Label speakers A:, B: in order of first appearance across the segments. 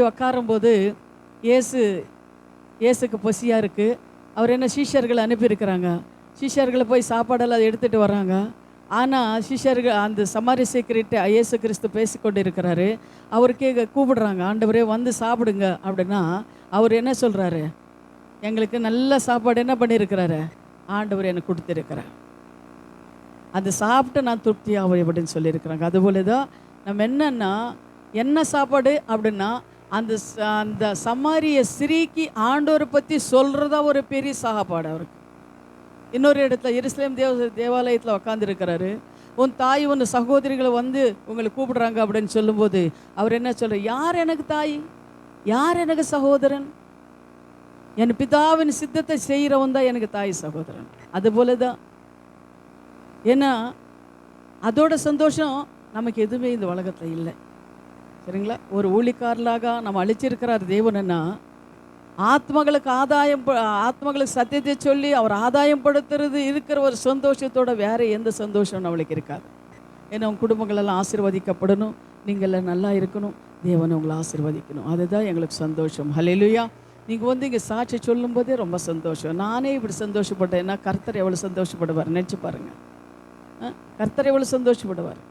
A: உட்காரும்போது இயேசுக்கு பசியாக இருக்குது. அவர் என்ன சீஷர்களை அனுப்பியிருக்கிறாங்க. சீஷர்களை போய் சாப்பாடெல்லாம் எடுத்துகிட்டு வராங்க. ஆனால் சீஷர்கள் அந்த சமாரிய சீக்கிரட்டு இயேசு கிறிஸ்து பேசிக்கொண்டு இருக்கிறாரு. அவருக்கே கூப்பிடுறாங்க, ஆண்டவரே வந்து சாப்பிடுங்க அப்படின்னா அவர் என்ன சொல்கிறாரு? எங்களுக்கு நல்ல சாப்பாடு என்ன பண்ணியிருக்கிறாரு? ஆண்டவர் எனக்கு கொடுத்துருக்கிறார். அது சாப்பிட்டு நான் திருப்தியாகும் அப்படின்னு சொல்லியிருக்கிறாங்க. அதுபோல தான் நம்ம என்னன்னா என்ன சாப்பாடு அப்படின்னா அந்த சமாரிய ஸ்திரீக்கு ஆண்டவரை பற்றி சொல்கிறதா ஒரு பெரிய சாப்பாடு அவருக்கு. இன்னொரு இடத்துல எருசலேம் தேவாலயத்தில் உட்காந்துருக்கிறாரு. உன் தாய் உன் சகோதரிகளை வந்து உங்களை கூப்பிடுறாங்க அப்படின்னு சொல்லும்போது அவர் என்ன சொல்ற? யார் எனக்கு தாய், யார் எனக்கு சகோதரன்? என் பிதாவின் சித்தத்தை செய்கிறவன் தான் எனக்கு தாய் சகோதரன். அதுபோல தான். ஏன்னா அதோட சந்தோஷம் நமக்கு எதுவுமே இந்த உலகத்தில் இல்லை. சரிங்களா? ஒரு ஊழிக்காரலாக நம்ம அழிச்சிருக்கிறார் தேவனா ஆத்மகளுக்கு ஆத்மகளுக்கு சத்தியத்தை சொல்லி அவர் ஆதாயப்படுத்துறது இருக்கிற ஒரு சந்தோஷத்தோட வேறு எந்த சந்தோஷம் நம்மளுக்கு இருக்காது. ஏன்னா உங்கள் குடும்பங்களெல்லாம் ஆசீர்வதிக்கப்படணும், நீங்கள் எல்லாம் நல்லா இருக்கணும், தேவனை உங்களை ஆசீர்வதிக்கணும். அதுதான் எங்களுக்கு சந்தோஷம். ஹல்லேலூயா. நீங்கள் வந்து இங்கே சாட்சி சொல்லும் போதே ரொம்ப சந்தோஷம். நானே இப்படி சந்தோஷப்பட்டேன். ஏன்னா கர்த்தர் எவ்வளோ சந்தோஷப்படுவார் நினச்சி பாருங்கள். கர்த்தர் எவ்வளோ சந்தோஷப்படுவார்.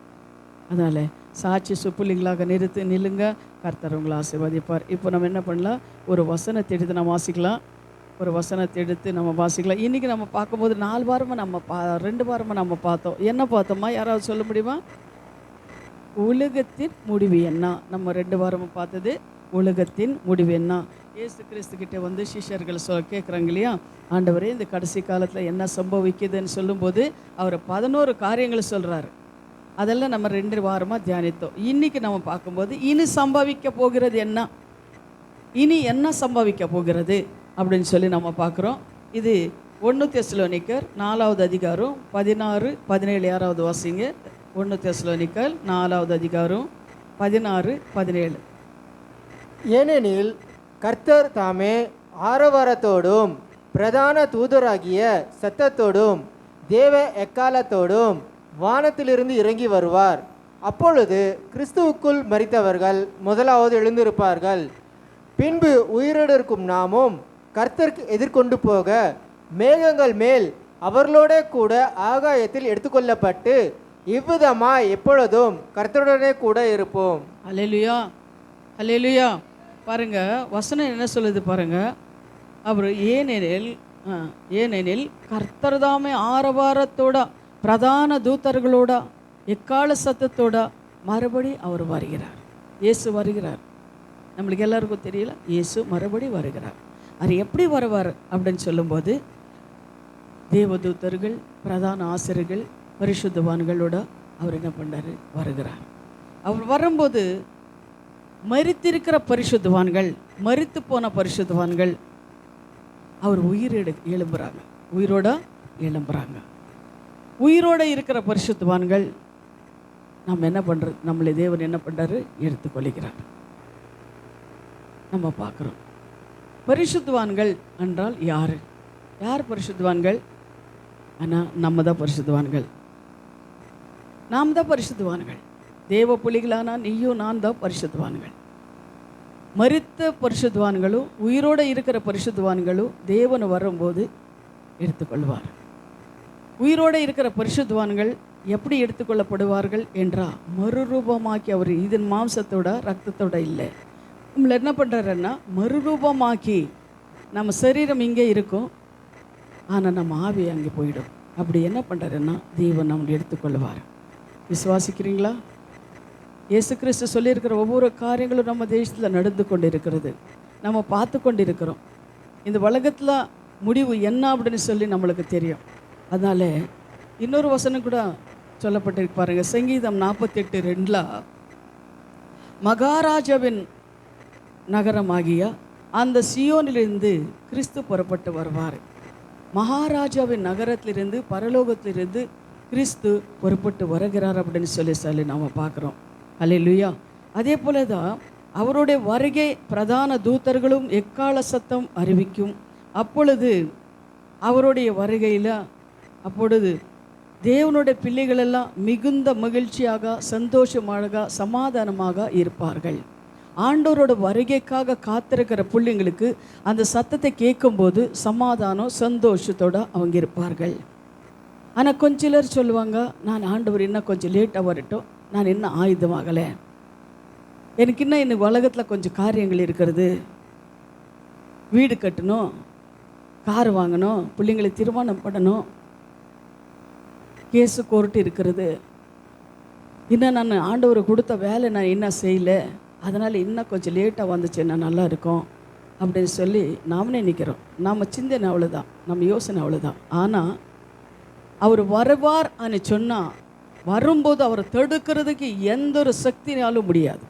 A: அதனால் சாட்சி சுப்புலிங்களாக நில்லுங்க. கர்த்தர் உங்களை ஆசீர்வதிப்பார். இப்போ நம்ம என்ன பண்ணலாம்? ஒரு வசனத்தை எடுத்து நம்ம வாசிக்கலாம். ஒரு வசனத்தை எடுத்து நம்ம வாசிக்கலாம். இன்றைக்கி நம்ம பார்க்கும்போது 4 வாரமாக நம்ம 2 வாரமாக நம்ம பார்த்தோம். என்ன பார்த்தோமா? யாராவது சொல்ல முடியுமா? உலகத்தின் முடிவு என்ன? நம்ம 2 வாரமாக பார்த்தது உலகத்தின் முடிவு என்ன. இயேசு கிறிஸ்துக்கிட்ட வந்து சிஷ்யர்கள் கேட்குறாங்க இல்லையா, ஆண்டவரே இந்த கடைசி காலத்தில் என்ன சம்பவிக்குதுன்னு சொல்லும்போது அவர் 11 காரியங்களை சொல்கிறாரு. அதெல்லாம் நம்ம 2 வாரமாக தியானித்தோம். இன்றைக்கி நம்ம பார்க்கும்போது இனி சம்பவிக்க போகிறது என்ன, இனி என்ன சம்பவிக்க போகிறது அப்படின்னு சொல்லி நம்ம பார்க்குறோம். இது 1 தெசலோனிக்கர் 4வது அதிகாரம் 16, 17. யாராவது வாசிங்க. 1 தெசலோனிக்கர் 4வது அதிகாரம் 16, 17.
B: ஏனெனில் கர்த்தர் தாமே ஆரவாரத்தோடும் பிரதான தூதராகிய சத்தத்தோடும் தேவ எக்காலத்தோடும் வானத்திலிருந்து இறங்கி வருவார். அப்பொழுது கிறிஸ்துவுக்குள் மரித்தவர்கள் முதலாவது எழுந்திருப்பார்கள். பின்பு உயிரோடிருக்கும் நாமும் கர்த்தருக்கு எதிர்கொண்டு போக மேகங்கள் மேல் அவர்களோட கூட ஆகாயத்தில் எடுத்துக்கொள்ளப்பட்டு இவ்விதமாய் எப்பொழுதும் கர்த்தருடனே கூட இருப்போம்.
A: அல்லேலூயா, அல்லேலூயா. பாருங்க வசனம் என்ன சொல்லுது பாருங்க. அவர் ஏனெனில் கர்த்தர் தாமே ஆரவாரத்தோட பிரதான தூதர்களோட எக்கால சத்தத்தோட மறுபடி அவர் வருகிறார். இயேசு வருகிறார். நம்மளுக்கு எல்லாருக்கும் தெரியல, இயேசு மறுபடி வருகிறார். அவர் எப்படி வருவார் அப்படின்னு சொல்லும்போது தேவதூதர்கள், பிரதான ஆசிரியர்கள், பரிசுத்தவான்களோட அவர் என்ன பண்ணார்? வருகிறார். அவர் வரும்போது மரித்திருக்கிற பரிசுத்தவான்கள், மரித்து போன பரிசுத்தவான்கள் அவர் எழும்புறாங்க, உயிரோட எழும்புறாங்க. உயிரோடு இருக்கிற பரிசுத்தவான்கள் நம்ம என்ன பண்ணுறது? நம்மளை தேவன் என்ன பண்ணுறாரு? எடுத்துக்கொள்கிறார். நம்ம பார்க்குறோம். பரிசுத்தவான்கள் என்றால் யார்? யார் பரிசுத்தவான்கள்? ஆனால் நம்ம தான் பரிசுத்தவான்கள். நாம் தான் பரிசுத்தவான்கள். தேவ புலிகளானா நீயும் நான் தான் பரிசுத்தவான்கள். மரித்த பரிசுத்தவான்களும் உயிரோடு இருக்கிற பரிசுத்தவான்களும் தேவன் வரும்போது எடுத்துக்கொள்வார். உயிரோடு இருக்கிற பரிசுத்தவான்கள் எப்படி எடுத்துக்கொள்ளப்படுவார்கள் என்றால் மறுரூபமாக்கி, அவர் இதன் மாம்சத்தோட ரத்தத்தோட இல்லை, நம்மளை என்ன பண்ணுறாருன்னா மறுரூபமாக்கி, நம்ம சரீரம் இங்கே இருக்கும் ஆனால் நம்ம ஆவி அங்கே போயிடும். அப்படி என்ன பண்ணுறாருன்னா தேவன் நம்மளை எடுத்துக்கொள்வார். விசுவாசிக்கிறீங்களா? இயேசு கிறிஸ்து சொல்லியிருக்கிற ஒவ்வொரு காரியங்களும் நம்ம தேசத்தில் நடந்து கொண்டு இருக்கிறது, நம்ம பார்த்து கொண்டு இருக்கிறோம். இந்த உலகத்தில் முடிவு என்ன அப்படின்னு சொல்லி நம்மளுக்கு தெரியும். அதனால் இன்னொரு வசனம் கூட சொல்லப்பட்டிருக்கு பாருங்கள். சங்கீதம் 48:2 மகாராஜாவின் நகரமாகிய அந்த சியோனிலிருந்து கிறிஸ்து புறப்பட்டு வருவார். மகாராஜாவின் நகரத்திலிருந்து, பரலோகத்திலிருந்து கிறிஸ்து புறப்பட்டு வருகிறார் அப்படின்னு சொல்லி நாம் பார்க்குறோம். அல்லேலூயா. அதே போல தான் அவருடைய வருகை பிரதான தூதர்களும் எக்கால சத்தம் அறிவிக்கும். அப்பொழுது அவருடைய வருகையில் அப்பொழுது தேவனுடைய பிள்ளைகளெல்லாம் மிகுந்த மகிழ்ச்சியாக, சந்தோஷமாக, சமாதானமாக இருப்பார்கள். ஆண்டவரோட வருகைக்காக காத்திருக்கிற பிள்ளைங்களுக்கு அந்த சத்தத்தை கேட்கும்போது சமாதானம் சந்தோஷத்தோடு அவங்க இருப்பார்கள். ஆனால் கொஞ்சம் சிலர் சொல்லுவாங்க, நான் ஆண்டவர் இன்னும் கொஞ்சம் லேட்டாக வரட்டும், நான் இன்னும் ஆயுதமாகலை, எனக்கு இன்னும் உலகத்தில் கொஞ்சம் காரியங்கள் இருக்கிறது, வீடு கட்டணும், கார் வாங்கணும், பிள்ளைங்களை திருமணம் பண்ணணும், கேஸு கோர்ட்டு இருக்கிறது, இன்னும் நான் ஆண்டவர் கொடுத்த வேலை நான் இன்னும் செய்யலை, அதனால் இன்னும் கொஞ்சம் லேட்டாக வந்துச்சுன்னா நல்லா இருக்கும் அப்படின்னு சொல்லி நாம நினைக்கிறோம். நம்ம சிந்தனை அவ்வளோதான், நம்ம யோசனை அவ்வளோதான். ஆனால் அவர் வருவார் అని சொன்னால் வரும்போது அவரை தடுக்கிறதுக்கு எந்த ஒரு சக்தினாலும் முடியாது.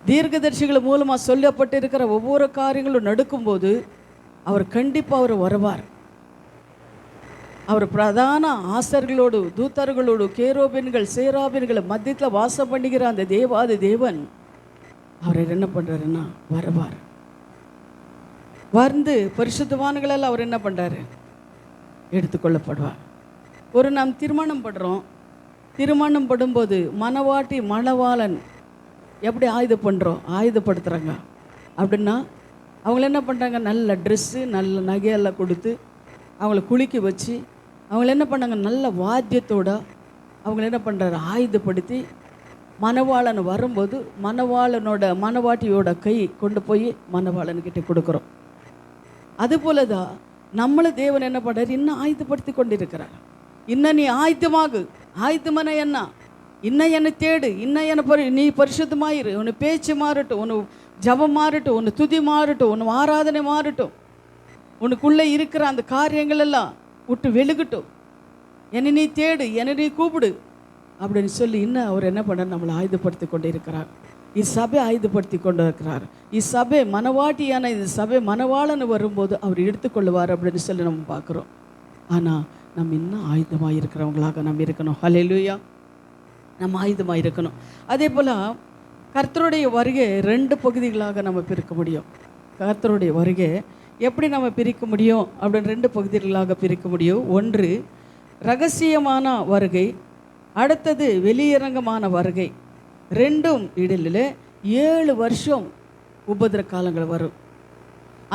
A: தீர்க்கதரிசிகள் மூலமாக சொல்லப்பட்டிருக்கிற ஒவ்வொரு காரியங்களும் நடக்கும்போது அவர் கண்டிப்பாக அவர் வருவார். அவர் பிரதான ஆசர்களோடு தூதர்களோடு கேரோபின்கள் சேராபின்களை மத்தியத்தில் வாசம் பண்ணுகிற அந்த தேவாதி தேவன் அவர் என்ன பண்ணுறாருன்னா வருவார். வந்து பரிசுத்தவான்களால் அவர் என்ன பண்ணுறாரு, எடுத்துக்கொள்ளப்படுவார். ஒரு நாம் திருமணம் பண்ணுறோம், திருமணம் படும்போது மணவாட்டி மணவாளன் எப்படி ஆயுதப்படுத்துகிறாங்க அப்படின்னா, அவங்கள என்ன பண்ணுறாங்க, நல்ல ட்ரெஸ்ஸு நல்ல நகையெல்லாம் கொடுத்து அவங்கள குளிக்க வச்சு அவங்கள என்ன பண்ணாங்க, நல்ல வாத்தியத்தோடு அவங்கள என்ன பண்ணுறாரு, ஆயுதப்படுத்தி மணவாளன் வரும்போது மணவாட்டியோட கை கொண்டு போய் மணவாளன்கிட்ட கொடுக்குறோம். அதுபோல தான் நம்மளை தேவன் என்ன பண்ணுறாரு, இன்னும் ஆயுதப்படுத்தி கொண்டு இருக்கிறார். இன்னும் நீ ஆயுதமான என்ன, இன்னும் என்னை தேடு, இன்னும் என்னை நீ பரிசுத்தமாயிரு, உன்னை பேச்சு மாறட்டும், உன்னை ஜபம் மாறட்டும், உன்னை துதி மாறட்டும், உன்னை ஆராதனை மாறட்டும், உனக்குள்ளே இருக்கிற அந்த காரியங்கள் எல்லாம் விட்டு வெளுகட்டும், என்னை நீ தேடு, என்னை நீ கூப்பிடு அப்படின்னு சொல்லி இன்னும் அவர் என்ன பண்ணார், நம்மளை ஆயுதப்படுத்தி கொண்டு இருக்கிறார். இச்சபை ஆயுதப்படுத்தி கொண்டு இருக்கிறார். இச்சபை மனவாட்டியான இந்த சபை மனவாளன்னு வரும்போது அவர் எடுத்துக்கொள்ளுவார் அப்படின்னு சொல்லி நம்ம பார்க்குறோம். ஆனால் நம்ம இன்னும் ஆயுதமாக இருக்கிறவங்களாக நம்ம இருக்கணும். ஹல்லேலூயா, நம்ம ஆயுதமாக இருக்கணும். அதே போல் கர்த்தருடைய வருகை 2 பகுதிகளாக நம்ம பிரிக்க முடியும். கர்த்தருடைய வருகை எப்படி நம்ம பிரிக்க முடியும் அப்படின்னு 2 பகுதிகளாக பிரிக்க முடியும். ஒன்று ரகசியமான வருகை, அடுத்தது வெளியரங்கமான வருகை. ரெண்டும் இடையில 7 வருஷம் உபத்திர காலங்கள் வரும்.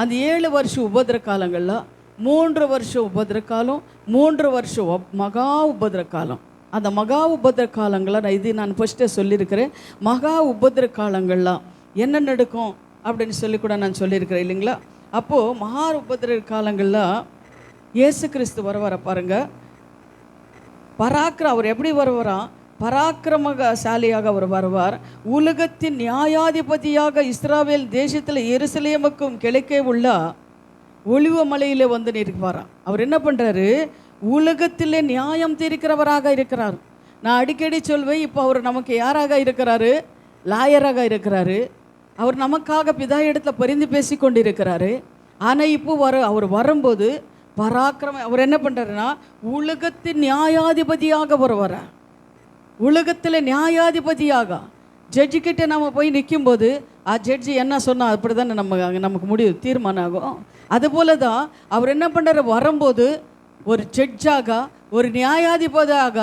A: அந்த 7 வருஷம் உபத்திர காலங்களில் 3 வருஷம் உபத்திர காலம், 3 வருஷம் மகா உபத்திர காலம். அந்த மகா உபத்திர காலங்களில் நான் ஃபஸ்ட்டே சொல்லியிருக்கிறேன். மகா உபத்திர காலங்கள்லாம் என்ன நடக்கும் அப்படின்னு சொல்லி கூட நான் சொல்லியிருக்கிறேன் இல்லைங்களா. அப்போது மகா உபத்திர காலங்களில் இயேசு கிறிஸ்து வர பாருங்க, அவர் எப்படி வருவாரா, பராக்கிரமசாலியாக அவர் வருவார். உலகத்தின் நியாயாதிபதியாக இஸ்ராவேல் தேசத்தில் எருசலேமுக்கும் கிழக்கே உள்ள ஒலிவ மலையில் வந்து நிற்பாராம். அவர் என்ன பண்ணுறாரு, உலகத்திலே நியாயம் தீர்க்கிறவராக இருக்கிறார். நான் அடிக்கடி சொல்வேன், இப்போ அவர் நமக்கு யாராக இருக்கிறாரு, லாயராக இருக்கிறாரு. அவர் நமக்காக பிதா இடத்துல பரிந்து பேசி கொண்டு இருக்கிறாரு. ஆனால் இப்போ அவர் வரும்போது அவர் என்ன பண்ணுறாருன்னா, உலகத்தின் நியாயாதிபதியாக வருவார். உலகத்தில் நியாயாதிபதியாக ஜட்ஜிக்கிட்ட நம்ம போய் நிற்கும்போது ஜட்ஜி என்ன சொன்னால் அப்படி தானே நமக்கு முடிவு தீர்மானம் ஆகும். அதுபோல தான் அவர் என்ன பண்ணுறாரு, வரும்போது ஒரு ஜட்ஜாக ஒரு நியாயாதிபதியாக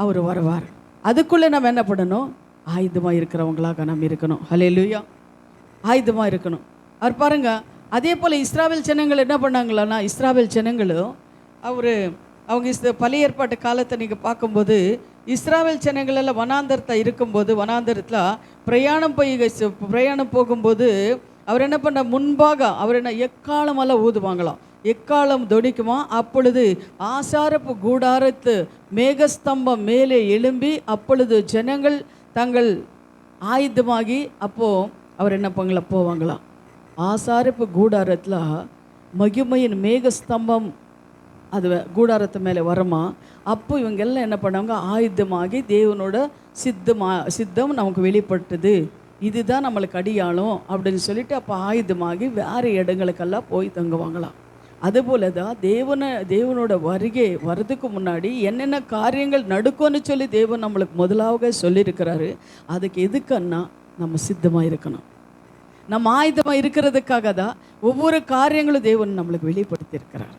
A: அவர் வருவார். அதுக்குள்ளே நம்ம என்ன பண்ணணும், ஆயுதமாக இருக்கிறவங்களாக நம்ம இருக்கணும். ஹல்லேலூயா, ஆயுதமாக இருக்கணும். அவர் பாருங்க, அதே போல் இஸ்ராவேல் ஜனங்கள் என்ன பண்ணாங்களான்னா, இஸ்ராவேல் ஜனங்களும் அவங்க பழைய ஏற்பாட்டு காலத்தை நீங்கள் பார்க்கும்போது இஸ்ராவேல் ஜனங்களெல்லாம் வனாந்தரத்தில் இருக்கும்போது, வனாந்தரத்தில் பிரயாணம் போகும்போது அவர் என்ன பண்ண, முன்பாக அவர் என்ன எக்காலமெல்லாம் ஊதுவாங்களாம். எக்காலம் தொனிக்குமா. அப்பொழுது ஆசாரப்பு கூடாரத்து மேகஸ்தம்பம் மேலே எழும்பி அப்பொழுது ஜனங்கள் தங்கள் ஆயுதமாகி அப்போது அவர் என்ன போவாங்களாம். ஆசாரப்பு கூடாரத்தில் மகிமையின் மேகஸ்தம்பம் அது கூடாரத்து மேலே வருமா. அப்போ இவங்க எல்லாம் என்ன பண்ணாங்க, ஆயுதமாகி தேவனோட சித்தம் நமக்கு வெளிப்பட்டது, இதுதான் நம்மளுக்கு அடியாளம் அப்படின்னு சொல்லிட்டு அப்போ ஆயுதமாகி வேறு இடங்களுக்கெல்லாம் போய் தங்குவாங்களாம். அதுபோல தான் தேவனோட வருகை வர்றதுக்கு முன்னாடி என்னென்ன காரியங்கள் நடக்கும்னு சொல்லி தேவன் நம்மளுக்கு முதலாக சொல்லியிருக்கிறாரு. அதுக்கு எதுக்குன்னா நம்ம சித்தமாக இருக்கணும். நம்ம ஆயுதமாக இருக்கிறதுக்காக தான் ஒவ்வொரு காரியங்களும் தேவன் நம்மளுக்கு வெளிப்படுத்தியிருக்கிறார்.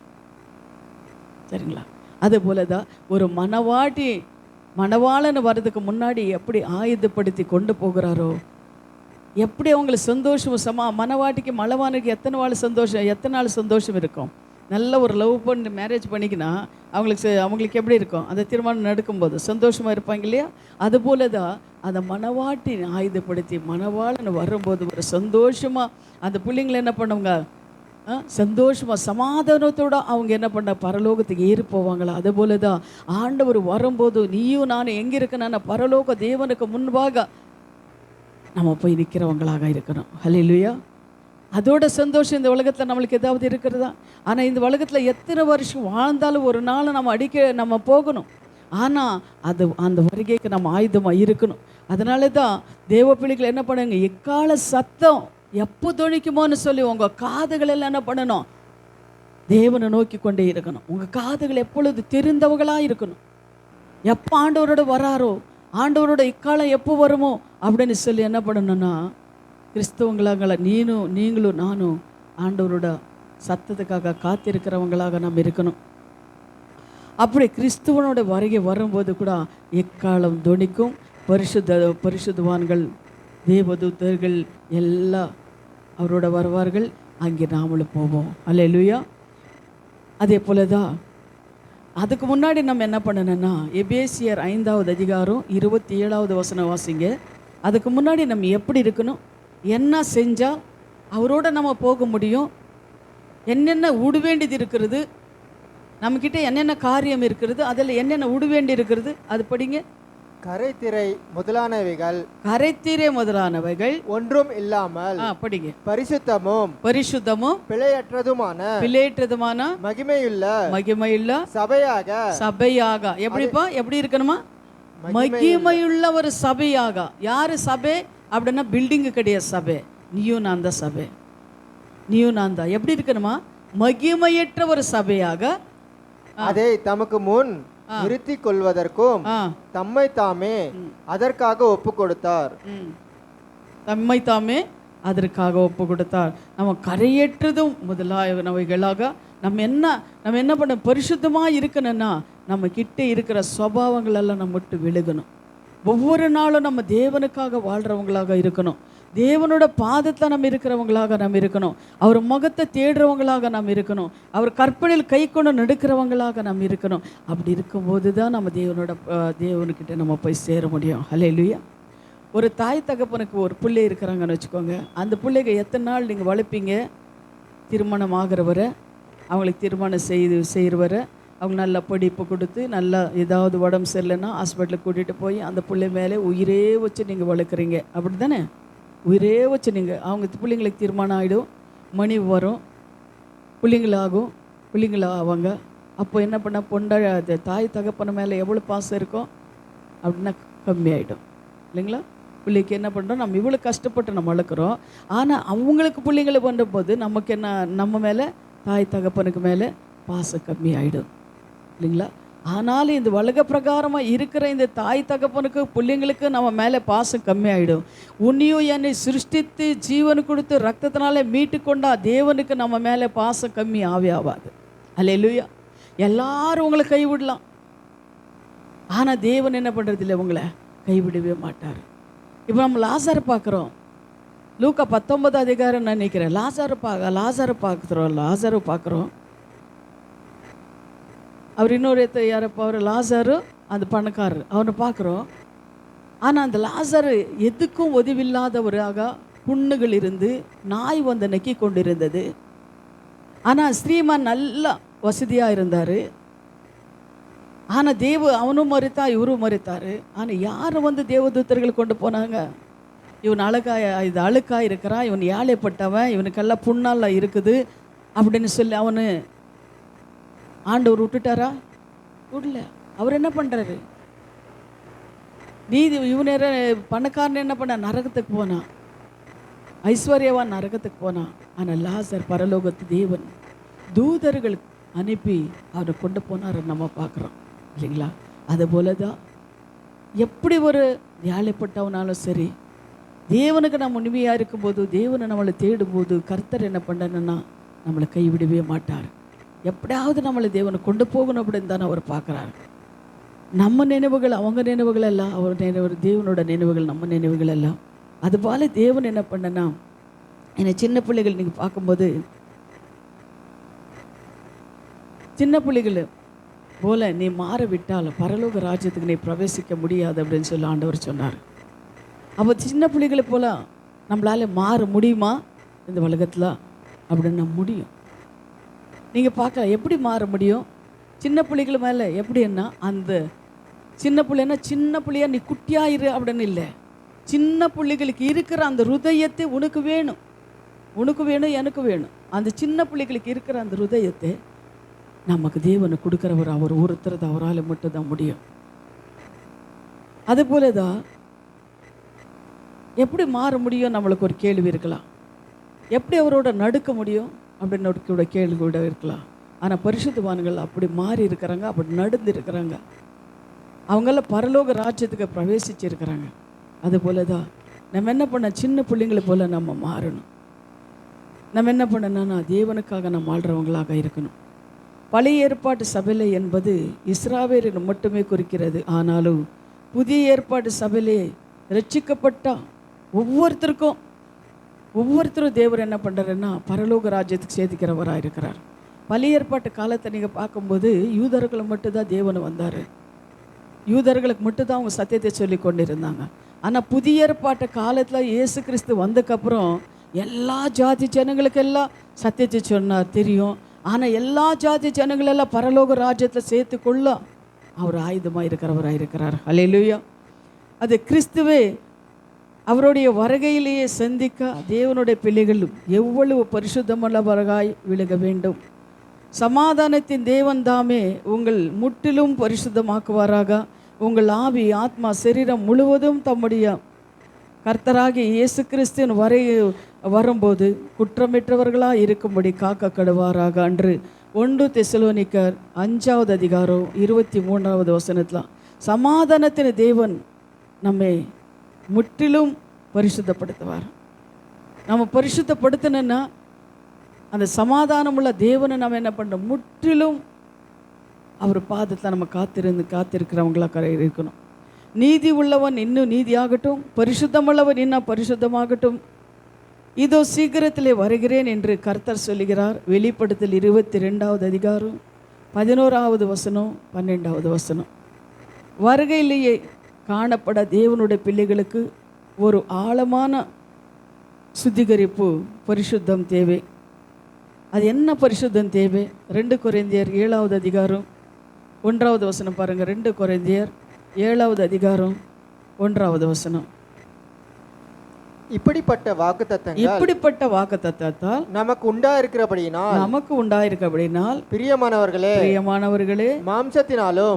A: சரிங்களா. அதுபோல தான் ஒரு மணவாளன் வர்றதுக்கு முன்னாடி எப்படி ஆயுதப்படுத்தி கொண்டு போகிறாரோ எப்படி அவங்களுக்கு சந்தோஷம் மனவாட்டிக்கு மலவானுக்கு எத்தனை நாள் சந்தோஷம் இருக்கும்? நல்ல ஒரு லவ் பண்ணி மேரேஜ் பண்ணிக்கினா அவங்களுக்கு எப்படி இருக்கும்? அந்த திருமணம் நடக்கும்போது சந்தோஷமாக இருப்பாங்க இல்லையா? அதுபோல தான் அந்த மனவாட்டி ஆயுதப்படுத்தி மணவாளன் வரும்போது ஒரு சந்தோஷமாக அந்த பிள்ளைங்களை என்ன பண்ணுவாங்க? சந்தோஷமாக சமாதானத்தோடு அவங்க என்ன பண்ண பரலோகத்துக்கு ஏறி போவாங்களா? அதுபோல தான் ஆண்டவர் வரும்போது நீயும் நானும் எங்கே இருக்கேன்னா பரலோக தேவனுக்கு முன்பாக நம்ம போய் நிற்கிறவங்களாக இருக்கணும். ஹல்லேலூயா. அதோட சந்தோஷம் இந்த உலகத்தில் நம்மளுக்கு ஏதாவது இருக்கிறதா? ஆனால் இந்த உலகத்தில் எத்தனை வருஷம் வாழ்ந்தாலும் ஒரு நாள் நம்ம போகணும். ஆனால் அந்த வருகைக்கு நம்ம ஆயுதமாக இருக்கணும். அதனால தான் தேவ பிள்ளைகள் என்ன பண்ணுங்க, எக்கால சத்தம் எப்போ துணிக்குமோன்னு சொல்லி உங்கள் காதுகள் எல்லாம் என்ன பண்ணணும்? தேவனை நோக்கி கொண்டே இருக்கணும். உங்கள் காதுகள் எப்பொழுது தெரிந்தவர்களாக இருக்கணும். எப்போ ஆண்டவரோட வராரோ, ஆண்டவரோட இக்காலம் எப்போ வருமோ அப்படின்னு சொல்லி என்ன பண்ணணும்னா, கிறிஸ்தவங்களாக நீங்களும் நானும் ஆண்டவரோட சத்தத்துக்காக காத்திருக்கிறவங்களாக நாம் இருக்கணும். அப்படி கிறிஸ்துவனோட வருகை வரும்போது கூட எக்காலம் துணிக்கும். பரிசுத்தவான்கள் தேவதூதர்கள் எல்லாம் அவரோட வருவார்கள். அங்கே நாமளும் போவோம். அல்லேலூயா. அதே போல தான் அதுக்கு முன்னாடி நம்ம என்ன பண்ணணும்னா, எபேசியர் 5வது அதிகாரம் 27வது வசனம் வாசிங்க. அதுக்கு முன்னாடி நம்ம எப்படி இருக்கணும், என்ன செஞ்சால் அவரோட நம்ம போக முடியும், என்னென்ன விட வேண்டியது இருக்கிறது, நம்மக்கிட்ட என்னென்ன காரியம் இருக்கிறது, அதில் என்னென்ன விட வேண்டி இருக்கிறது, அது படிங்க.
B: கரைத்திரை முதலானவைகள்
A: ஒன்றும் இல்லாமல் படிங்க. பரிசுத்தமும் பிழையற்றதுமான மகிமையுள்ள சபையாக எப்படி இருக்கணுமா? மகிமையுள்ள ஒரு சபையாக. யாரு சபை அப்படின்னா பில்டிங்கு கிடையாது சபை. நீயும் நான் தான் சபை. நீயும் நான் தான் எப்படி இருக்கணுமா? மகிமையற்ற ஒரு சபையாக
B: அதை தமக்கு முன் நிறுத்திக் கொள்வதற்கும் தம்மை தாமே அதற்காக ஒப்பு கொடுத்தார்.
A: ஒப்பு கொடுத்தார். நம்ம கரையற்றதும் முதலானவைகளாக நம்ம என்ன பண்ண பரிசுத்தமாக இருக்கணும்னா, நம்ம கிட்ட இருக்கிற சுபாவங்கள் எல்லாம் நம்ம விட்டு விலகணும். ஒவ்வொரு நாளும் நம்ம தேவனுக்காக வாழ்கிறவங்களாக இருக்கணும். தேவனோட பாதத்தில் நம்ம இருக்கிறவங்களாக நம்ம இருக்கணும். அவர் முகத்தை தேடுறவங்களாக நம்ம இருக்கணும். அவர் கற்பனையில் கை கொண்டு நடக்கிறவங்களாக நம்ம இருக்கணும். அப்படி இருக்கும்போது தான் நம்ம தேவனுக்கிட்ட நம்ம போய் சேர முடியும். ஹல்லேலூயா. ஒரு தாய் தகப்பனுக்கு ஒரு பிள்ளை இருக்கிறாங்கன்னு வச்சுக்கோங்க. அந்த பிள்ளைங்க எத்தனை நாள் நீங்கள் வளர்ப்பீங்க? திருமணம் ஆகிறவரை, அவங்களுக்கு திருமணம் செய்கிறவரை, அவங்க நல்லா படிப்பு கொடுத்து நல்லா ஏதாவது உடம்பு சரியில்லைன்னா ஹாஸ்பிட்டலுக்கு கூட்டிகிட்டு போய் அந்த பிள்ளை மேலே உயிரே வச்சு நீங்கள் வளர்க்குறீங்க. அப்படி தானே? உயிரே வச்சு நீங்கள் அவங்க பிள்ளைங்களுக்கு தீர்மானம் ஆகிடும், மணி வரும், பிள்ளைங்களாவாங்க. அப்போ என்ன பண்ண தாய் தகப்பன மேலே எவ்வளோ பாசம் இருக்கும் அப்படின்னா கம்மியாயிடும் இல்லைங்களா? பிள்ளைக்கு என்ன பண்ணுறோம், நம்ம இவ்வளோ கஷ்டப்பட்டு நம்ம வளர்க்குறோம். ஆனால் அவங்களுக்கு பிள்ளைங்களை பண்ணும்போது நமக்கு என்ன, நம்ம மேலே தாய் தகப்பனுக்கு மேலே பாசம் கம்மியாயிடும் இல்லைங்களா? ஆனாலும் இந்த உலக பிரகாரமாக இருக்கிற இந்த தாய் தகப்பனுக்கு பிள்ளைங்களுக்கு நம்ம மேலே பாசம் கம்மியாயிடும். உன்னையும் என்னை சிருஷ்டித்து ஜீவன் கொடுத்து ரத்தத்தினாலே மீட்டு கொண்டா தேவனுக்கு நம்ம மேலே பாசம் கம்மி ஆகாது. அல்லேலூயா. எல்லாரும் உங்களை கைவிடலாம், ஆனால் தேவன் என்ன பண்ணுறது இல்லை, உங்களை கைவிடவே மாட்டார். இப்போ நம்ம லாசரை பார்க்குறோம். லூக்கா 19 அதிகாரம் நினைக்கிறேன். லாசரை பார்க்குறோம். அவர் இன்னொரு யாரப்போ, அவர் லாசரு அந்த பணக்காரர், அவனை பார்க்குறோம். ஆனால் அந்த லாசரு எதுக்கும் உதவில்லாதவராக புண்ணுகள் இருந்து நாய் வந்து நக்கி கொண்டிருந்தது. ஆனால் ஸ்ரீமான் நல்லா வசதியாக இருந்தார். ஆனால் அவனும் மறித்தா, இவரும் மறித்தார். ஆனால் யாரை வந்து தேவதூத்தர்கள் கொண்டு போனாங்க? இவன் அழுக்காக இருக்கிறான், இவன் ஏழைப்பட்டவன், இவனுக்கெல்லாம் புண்ணால் இருக்குது அப்படின்னு சொல்லி அவனு ஆண்டவர் விட்டுட்டாரா? விடல. அவர் என்ன பண்ணுறாரு? இவனே பணக்காரன் என்ன பண்ண, நரகத்துக்கு போனான். ஐஸ்வர்யவான் நரகத்துக்கு போனான். ஆனால் லாசர் பரலோகத்து தேவன் தூதர்கள் அனுப்பி அவரை கொண்டு போனார் நம்ம பார்க்குறோம் இல்லைங்களா? அதுபோல தான் எப்படி ஒரு ஏழைப்பட்டவனாலும் சரி, தேவனுக்கு நம்ம உண்மையாக இருக்கும்போது, தேவனை நம்மளை தேடும்போது கர்த்தர் என்ன பண்ணணுன்னா நம்மளை கைவிடவே மாட்டார். எப்படியாவது நம்மளை தேவனை கொண்டு போகணும் அப்படின்னு தானே அவர் பார்க்குறாரு. நம்ம நினைவுகள் அவங்க நினைவுகள் எல்லாம் அவர் தேவனோட நினைவுகள் நம்ம நினைவுகள் எல்லாம் அதுபோல தேவன் என்ன பண்ணனா, என்னை சின்ன பிள்ளைகள் நீங்கள் பார்க்கும்போது சின்ன பிள்ளைகள் போல நீ மாறவிட்டால் பரலோக ராஜ்யத்துக்கு நீ பிரவேசிக்க முடியாது அப்படின்னு சொல்லி ஆண்டவர் சொன்னார். அப்போ சின்ன பிள்ளைகளை போல நம்மளால் மாற முடியுமா இந்த உலகத்தில் அப்படின்னா முடியும். நீங்கள் பார்க்கலாம் எப்படி மாற முடியும். சின்ன பிள்ளைகள் மேலே எப்படின்னா, அந்த சின்ன பிள்ளைன்னா சின்ன பிள்ளையா நீ குட்டியாயிரு அப்படின்னு இல்லை. சின்ன பிள்ளைகளுக்கு இருக்கிற அந்த ஹிருதயத்தை உனக்கு வேணும், உனக்கு வேணும், எனக்கு வேணும். அந்த சின்ன பிள்ளைகளுக்கு இருக்கிற அந்த ஹிருதயத்தை நமக்கு தேவனை கொடுக்குறவர் அவர் ஒருத்தர் தான், அவரால் மட்டும்தான் முடியும். அதுபோல தான் எப்படி மாற முடியும் நம்மளுக்கு ஒரு கேள்வி இருக்கலாம். எப்படி அவரோட நடுக்க முடியும் அப்படின்னு ஒரு கேள்வி கூட இருக்கலாம். ஆனால் பரிசுத்தவான்கள் அப்படி மாறி இருக்கிறாங்க, அப்படி நடந்து இருக்கிறாங்க. அவங்களாம் பரலோக ராஜ்யத்துக்கு பிரவேசிச்சிருக்கிறாங்க. அதுபோல தான் நம்ம என்ன பண்ண, சின்ன பிள்ளைங்களை போல் நம்ம மாறணும். நம்ம என்ன பண்ணணும்னா தேவனுக்காக நம்ம வாழ்கிறவங்களாக இருக்கணும். பழைய ஏற்பாட்டு சபையிலே என்பது இஸ்ராவேலை மட்டுமே குறிக்கிறது. ஆனாலும் புதிய ஏற்பாட்டு சபையிலே ரட்சிக்கப்பட்ட ஒவ்வொருத்தரும் தேவர் என்ன பண்ணுறாருன்னா பரலோக ராஜ்யத்துக்கு சேர்த்துக்கிறவராக இருக்கிறார். பழைய ஏற்பாட்டு காலத்தை நீங்கள் பார்க்கும்போது யூதர்களை மட்டும்தான் தேவன் வந்தார், யூதர்களுக்கு மட்டும்தான் அவங்க சத்தியத்தை சொல்லி கொண்டு இருந்தாங்க. ஆனால் புதிய ஏற்பாட்டு காலத்தில் இயேசு கிறிஸ்து வந்ததுக்கப்புறம் எல்லா ஜாதி ஜனங்களுக்கெல்லாம் சத்தியத்தை சொன்னார் தெரியும். ஆனால் எல்லா ஜாதி ஜனங்களெல்லாம் பரலோக ராஜ்யத்தில் சேர்த்துக்கொள்ள அவர் ஆயுதமாக இருக்கிறவராக இருக்கிறார். அல்லேலூயா. அது கிறிஸ்துவே அவருடைய வருகையிலேயே சந்திக்க தேவனுடைய பிள்ளைகளும் எவ்வளவு பரிசுத்தமுள்ளவராய் விலக வேண்டும். சமாதானத்தின் தேவன் தாமே உங்கள் முற்றிலும் பரிசுத்தமாக்குவாராக. உங்கள் ஆவி, ஆத்மா, சரீரம் முழுவதும் தம்முடைய கர்த்தராகிய இயேசு கிறிஸ்துவின் வரும்போது குற்றமற்றவர்களாக இருக்கும்படி காக்க கடுவாராக அன்று 1 தெசலோனிக்கர் 5வது அதிகாரம் 23வது வசனத்தில் சமாதானத்தின் தேவன் நம்மை முற்றிலும் பரிசுத்தப்படுத்துவார். நம்ம பரிசுத்தப்படுத்தணுன்னா அந்த சமாதானமுள்ள தேவனை நம்ம என்ன பண்ணுறோம், முற்றிலும் அவர் பாதத்தில் நம்ம காத்திருக்கிறவங்களாக இருக்கணும். நீதி உள்ளவன் இன்னும் நீதியாகட்டும், பரிசுத்தமுள்ளவன் இன்னும் பரிசுத்தமாகட்டும். இதோ சீக்கிரத்திலே வருகிறேன் என்று கர்த்தர் சொல்லுகிறார். வெளிப்படுத்தல் 22வது அதிகாரம் 11வது வசனம் 12வது வசனம். வருகையிலேயே காணப்பட தேவனுடைய பிள்ளைகளுக்கு ஒரு ஆழமான சுத்திகரிப்பு, பரிசுத்தம் தேவை. அது என்ன பரிசுத்தம் தேவை? 2 கொரிந்தியர் 7வது அதிகாரம் 1வது வசனம் பாருங்கள். 2 கொரிந்தியர் 7வது அதிகாரம் 1வது வசனம்.
B: இப்படிப்பட்ட
A: வாக்குத்தத்தத்தால்
B: நமக்கு உண்டாயிருக்கிறபடியினால் பிரியமானவர்களே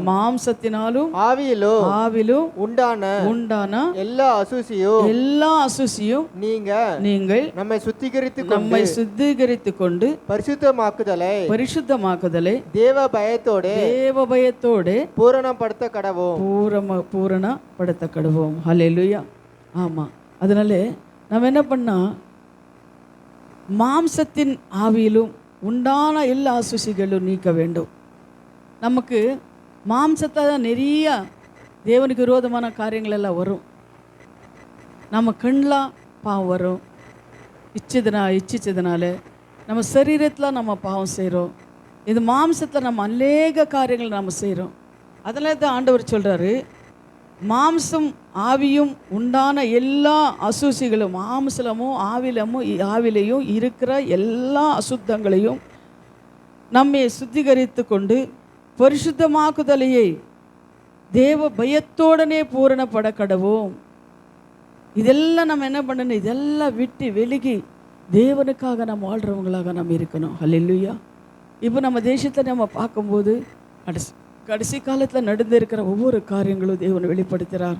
B: மாம்சத்தினாலும் ஆவியிலும் உண்டான எல்லா அசூசியும் நீங்கள் நம்மை சுத்திகரித்து கொண்டு பரிசுத்தமாக்குதலை தேவ பயத்தோடு பூரணப்படுத்த கடவோம். ஹல்லேலூயா. ஆமாம். அதனால நம்ம என்ன பண்ணால் மாம்சத்தின் ஆவியிலும் உண்டான எல்லா அசூசிகளும் நீக்க வேண்டும். நமக்கு மாம்சத்தை தான் நிறைய தேவனுக்கு விரோதமான காரியங்கள் எல்லாம் வரும். நம்ம கண்ணில் பாவம் வரும், இச்சிச்சதுனால நம்ம சரீரத்தில் நம்ம பாவம் செய்கிறோம். இது மாம்சத்தில் நம்ம அநேக காரியங்கள் நம்ம செய்கிறோம். அதில் தான் ஆண்டவர் சொல்கிறாரு, மாம்சம் ஆவியும் உண்டான எல்லா அசூசிகளும், மாம்சமும் ஆவிலையும் இருக்கிற எல்லா அசுத்தங்களையும் நம்மை சுத்திகரித்து கொண்டு பரிசுத்தமாக்குதலையை தேவ பயத்தோடனே பூரணப்பட கடவோம். இதெல்லாம் நம்ம என்ன பண்ணணும், இதெல்லாம் விட்டு வெளிகி தேவனுக்காக நம்ம வாழ்கிறவங்களாக நம்ம இருக்கணும். ஹல்லேலூயா. இப்போ நம்ம தேசத்தை நம்ம பார்க்கும்போது கடைசி காலத்தில் நடந்து இருக்கிற ஒவ்வொரு காரியங்களும் தேவன் வெளிப்படுத்துகிறார்.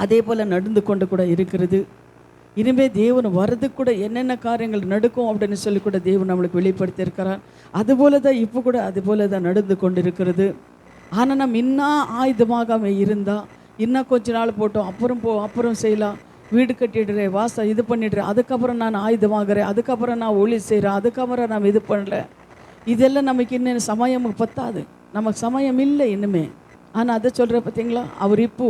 B: அதே போல் நடந்து கொண்டு கூட இருக்கிறது. இனிமேல் தேவன் வர்றதுக்கு கூட என்னென்ன காரியங்கள் நடக்கும் அப்படின்னு சொல்லி கூட தேவன் நம்மளுக்கு வெளிப்படுத்தியிருக்கிறார். அதுபோல தான் இப்போ கூட அதுபோல தான் நடந்து கொண்டு இருக்கிறது. ஆனால் நம்ம இன்னும் ஆயுதமாக இருந்தால் இன்னும் கொஞ்ச நாள் போட்டோம், அப்புறம் செய்யலாம், வீடு கட்டிடுறேன், இது பண்ணிடுறேன், அதுக்கப்புறம் நான் ஆயுதமாகிறேன், அதுக்கப்புறம் நான் ஒளி செய்கிறேன், அதுக்கப்புறம் நான் இது பண்ணுறேன். இதெல்லாம் நமக்கு இன்னும் சமயம் பத்தாது, நமக்கு சமயம் இல்லை இன்னுமே. ஆனால் அதை சொல்கிற பார்த்தீங்களா, அவர் இப்போ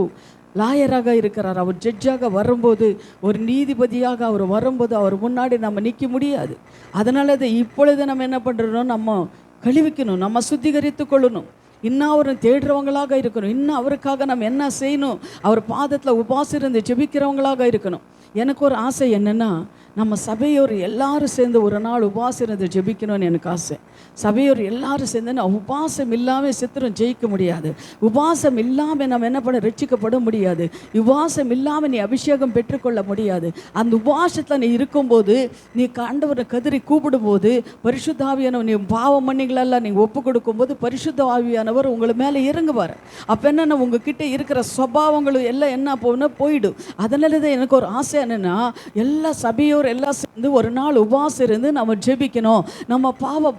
B: லாயராக இருக்கிறார். அவர் ஜட்ஜாக வரும்போது, ஒரு நீதிபதியாக அவர் வரும்போது அவர் முன்னாடி நம்ம நிற்க முடியாது. அதனால அதை இப்பொழுது நம்ம என்ன பண்ணுறோம், நம்ம கழுவிக்கணும், நம்ம சுத்திகரித்து கொள்ளணும். இன்னும் அவரை தேடுறவங்களாக இருக்கணும். இன்னும் அவருக்காக நம்ம என்ன செய்யணும், அவர் பாதத்தில் உபாசம் இருந்து ஜெபிக்கிறவங்களாக இருக்கணும். எனக்கு ஒரு ஆசை என்னென்னா, நம்ம சபையோர் எல்லாரும் சேர்ந்து ஒரு நாள் உபாசம் இருந்து ஜெபிக்கணும்னு எனக்கு ஆசை. சபையோர் எல்லாரும் சேர்ந்து உபாசம் இல்லாமல் சித்திரம் ஜெயிக்க முடியாது. உபாசம் இல்லாமல் நம்ம என்ன பண்ண ரட்சிக்கப்பட முடியாது. உபாசம் இல்லாமல் நீ அபிஷேகம் பெற்றுக்கொள்ள முடியாது. அந்த உபாசத்தில் நீ இருக்கும்போது, நீ ஆண்டவரை கதறி கூப்பிடும்போது, பரிசுத்த ஆவியானவர் நீ பாவ மன்னிகளெல்லாம் நீங்கள் ஒப்பு கொடுக்கும்போது பரிசுத்த ஆவியானவர் உங்களை மேலே இறங்குவார். அப்போ என்னென்ன உங்ககிட்ட இருக்கிற சுபாவங்களும் எல்லாம் என்ன போயிடும். அதனால தான் எனக்கு ஒரு ஆசை என்னென்னா, எல்லா சபையோர் எல்லாம் சேர்ந்து ஒரு நாள் உபாசம் இருந்து நம்ம ஜெபிக்கணும். நம்ம பாவ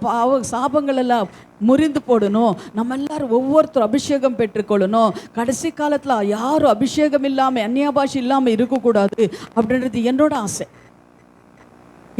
B: சாபங்கள் எல்லாம் முறிந்து போடணும். நம்ம எல்லாரும் ஒவ்வொருத்தரும் அபிஷேகம் பெற்றுக்கொள்ளணும். கடைசி காலத்தில் யாரும் அபிஷேகம் இல்லாமல் அந்நிய பாஷை இல்லாமல் இருக்கக்கூடாது அப்படின்றது என்னோட ஆசை.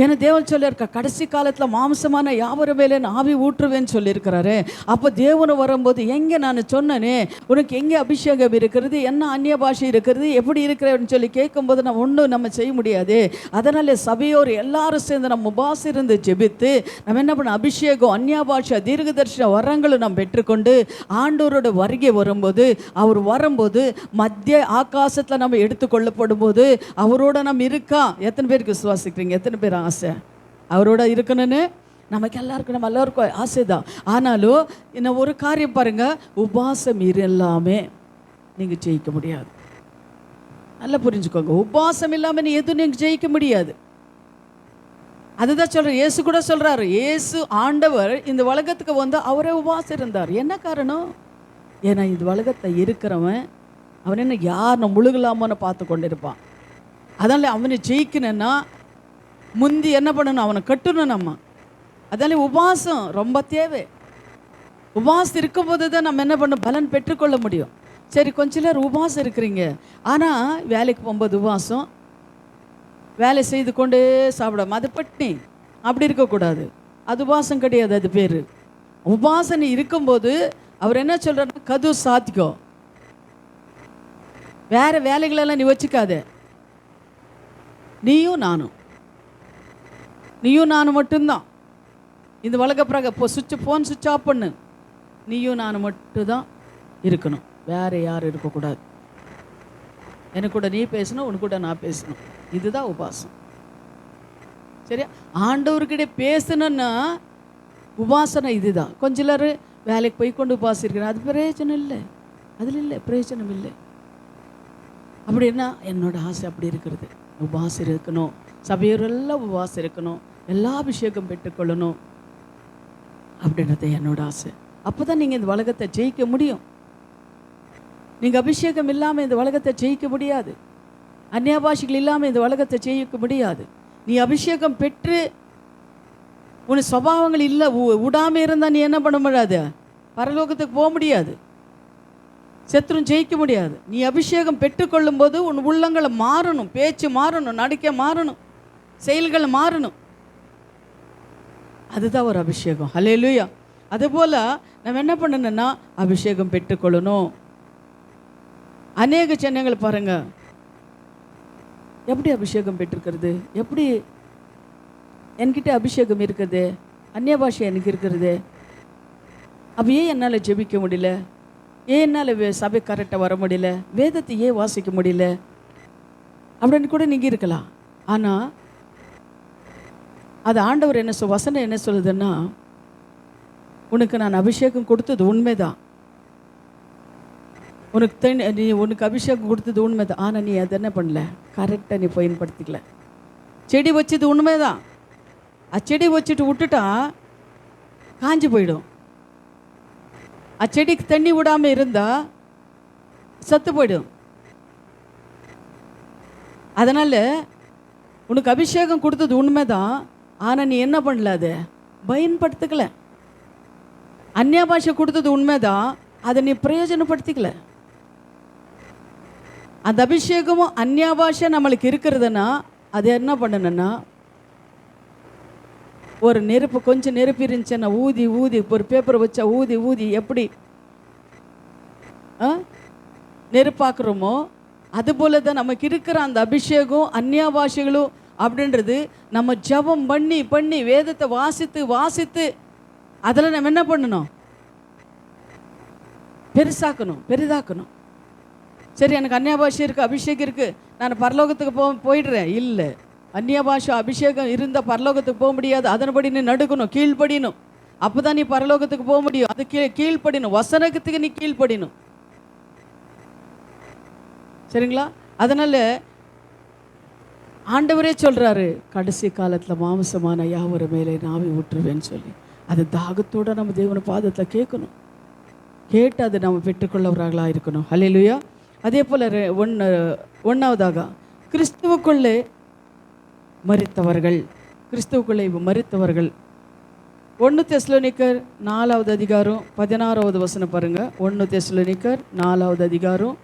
B: ஏன்னா தேவன் சொல்லியிருக்க கடைசி காலத்தில் மாம்சமான யாவரு மேலே ஆவி ஊற்றுவேன்னு சொல்லியிருக்கிறாரு. அப்போ தேவனை வரும்போது எங்கே நான் சொன்னனே உனக்கு எங்கே அபிஷேகம் இருக்கிறது, என்ன அந்நிய பாஷை இருக்கிறது, எப்படி இருக்கிறன்னு சொல்லி கேட்கும்போது நம்ம ஒன்றும் நம்ம செய்ய முடியாது. அதனால் சபையோர் எல்லாரும் சேர்ந்து நம்ம உபாசம் இருந்து ஜெபித்து நம்ம என்ன பண்ண அபிஷேகம், அந்நிய பாஷை, தீர்க்கதரிசன வரங்களும் நம்ம பெற்றுக்கொண்டு ஆண்டவரோட வருகை வரும்போது, அவர் வரும்போது மத்திய ஆகாசத்தில் நம்ம எடுத்துக்கொள்ளப்படும் போது அவரோட நம்ம இருக்கா. எத்தனை பேருக்கு விசுவாசிக்கிறீங்க? எத்தனை பேர் ஆசை அவரோட இருக்கணும்னு? நமக்கு எல்லாருக்கும், நம்ம எல்லாருக்கும் ஆசை தான். ஆனாலும் இன்னும் ஒரு காரியம் பாருங்க, உபாசம் எல்லாமே நீங்கள் ஜெயிக்க முடியாது. நல்லா புரிஞ்சுக்கோங்க, உபாசம் இல்லாமல் நீ எதுவும் நீங்கள் ஜெயிக்க முடியாது. அதுதான் சொல்கிறேன். இயேசு கூட சொல்கிறாரு, இயேசு ஆண்டவர் இந்த உலகத்துக்கு வந்து அவரே உபாசம் இருந்தார். என்ன காரணம்? ஏன்னா இந்த உலகத்தை இருக்கிறவன் அவன் என்ன யார் முழுகலாமோன்னு பார்த்து கொண்டு இருப்பான். அதனால் அவனை ஜெயிக்கணுன்னா முந்தி என்ன பண்ணணும், அவனை கட்டணும் நம்ம. அதனால உபாசம் ரொம்ப தேவை. உபாசம் இருக்கும்போது தான் நம்ம என்ன பண்ண பலன் பெற்றுக்கொள்ள முடியும். சரி, கொஞ்ச நேரம் உபாசம் இருக்கிறீங்க, ஆனால் வேலைக்கு போகும்போது உபாசம், வேலை செய்து கொண்டே சாப்பிடாம அது பட்னி, அப்படி இருக்கக்கூடாது. அது உபாசம் கிடையாது. அது பேர் உபாசனை. இருக்கும்போது அவர் என்ன சொல்கிறாருன்னா, கது சாத்திக்கோ, வேற வேலைகளெல்லாம் நீ வச்சுக்காத, நீயும் நானும் மட்டும்தான் இந்த உலக பிறகு ஃபோன் சுவிட்ச் ஆஃப் பண்ணு, நீயும் நானும் மட்டும்தான் இருக்கணும், வேற யாரும் இருக்கக்கூடாது. எனக்கு கூட நீ பேசணும், உனக்கு கூட நான் பேசணும். இதுதான் உபாசம். சரியா? ஆண்டவர்கிட்ட பேசணுன்னா உபாசனை இதுதான். கொஞ்ச நேரம் வேலைக்கு போய் கொண்டு உபாசிருக்கிறேன், அது பிரயோஜனம் இல்லை, அதில் இல்லை பிரயோஜனம் இல்லை. அப்படின்னா என்னோட ஆசை அப்படி இருக்கிறது. உபாசம் இருக்கணும், சபையோரெல்லாம் உபாசம் இருக்கணும், எல்லா அபிஷேகம் பெற்றுக்கொள்ளணும் அப்படின்றது என்னோட ஆசை. அப்போ தான் நீங்கள் இந்த உலகத்தை ஜெயிக்க முடியும். நீங்கள் அபிஷேகம் இல்லாமல் இந்த உலகத்தை ஜெயிக்க முடியாது. அந்நிய பாஷைகள் இல்லாமல் இந்த உலகத்தை ஜெயிக்க முடியாது. நீ அபிஷேகம் பெற்று உன் சுபாவங்கள் இல்லை விடாமல் இருந்தால் நீ என்ன பண்ண முடியாது, பரலோகத்துக்கு போக முடியாது, சத்துரும் ஜெயிக்க முடியாது. நீ அபிஷேகம் பெற்றுக்கொள்ளும் போது உன் உள்ளங்களை மாறணும், பேச்சு மாறணும், நடிக்க மாறணும், செயல்கள் மாறணும். அதுதான் ஒரு அபிஷேகம். ஹல்லேலூயா. அதுபோல் நம்ம என்ன பண்ணணும்னா அபிஷேகம் பெற்றுக்கொள்ளணும். அநேக ஜனங்கள் பாருங்க, எப்படி அபிஷேகம் பெற்றிருக்கிறது, எப்படி என்கிட்ட அபிஷேகம் இருக்குது, அந்நிய பாஷை எனக்கு இருக்கிறது, அப்போ ஏன் என்னால் ஜெபிக்க முடியல, ஏன் என்னால் சபை கரெக்டாக வர முடியல, வேதத்தை ஏன் வாசிக்க முடியல அப்படின்னு கூட நீங்கள் இருக்கலாம். ஆனால் அது ஆண்டவர் என்ன வசனம் என்ன சொல்லுதுன்னா, உனக்கு நான் அபிஷேகம் கொடுத்தது உண்மைதான், உனக்கு அபிஷேகம் கொடுத்தது உண்மைதான், ஆனால் நீ அதை என்ன பண்ணல, கரெக்டாக நீ பயன்படுத்திக்கல. செடி வச்சது உண்மைதான், அச்செடி வச்சுட்டு விட்டுட்டா காஞ்சி போயிடும். அச்செடிக்கு தண்ணி விடாமல் இருந்தால் சத்து போயிடும். அதனால் உனக்கு அபிஷேகம் கொடுத்தது உண்மைதான், ஆனால் நீ என்ன பண்ணல, அதை பயன்படுத்திக்கல. அந்நிய பாஷை கொடுத்தது உண்மைதான், அதை நீ பிரயோஜனப்படுத்திக்கல. அந்த அபிஷேகமும் அந்நிய பாஷை நம்மளுக்கு இருக்கிறதுனா அது என்ன பண்ணணும்னா, ஒரு நெருப்பு கொஞ்சம் நெருப்பு இருந்துச்சுன்னா ஊதி ஊதி, ஒரு பேப்பரை வச்சா ஊதி ஊதி எப்படி நெருப்பாக்குறோமோ
A: அதுபோல தான் நமக்கு இருக்கிற அந்த அபிஷேகம் அந்நிய பாஷைகளும் அப்படின்றது நம்ம ஜெபம் பண்ணி பண்ணி வேதத்தை வாசித்து வாசித்து அதில் நம்ம என்ன பண்ணணும்? பெருசாக்கணும், பெரிதாக்கணும். சரி, எனக்கு அந்நிய பாஷை இருக்குது, அபிஷேகம் இருக்குது, நான் பரலோகத்துக்கு போயிடுறேன். இல்லை, அந்நிய பாஷை அபிஷேகம் இருந்தால் பரலோகத்துக்கு போக முடியாது. அதன்படி நீ நடுக்கணும், கீழ்ப்படியணும். அப்போ தான் நீ பரலோகத்துக்கு போக முடியும். அது கீழ்ப்படியணும், வசனத்துக்கு நீ கீழ்ப்படியணும். சரிங்களா? அதனால் ஆண்டவரே சொல்கிறாரு, கடைசி காலத்தில் மாம்சமான யாவரு மேலே நாவி ஊற்றுவேன்னு சொல்லி. அது தாகத்தோடு நம்ம தேவன பாதத்தில் கேட்கணும். கேட்டு அதை நம்ம பெற்றுக்கொள்ளவர்களாக இருக்கணும். ஹல்லேலூயா. அதே போல் ஒன்றாவதாக கிறிஸ்துவுக்குள்ளே மரித்தவர்கள். கிறிஸ்துவுக்குள்ளே மரித்தவர்கள் 1 தெசலோனிக்கர் 4வது அதிகாரம் 16வது வசனம் பாருங்க. 1 தெசலோனிக்கர் 4வது அதிகாரம்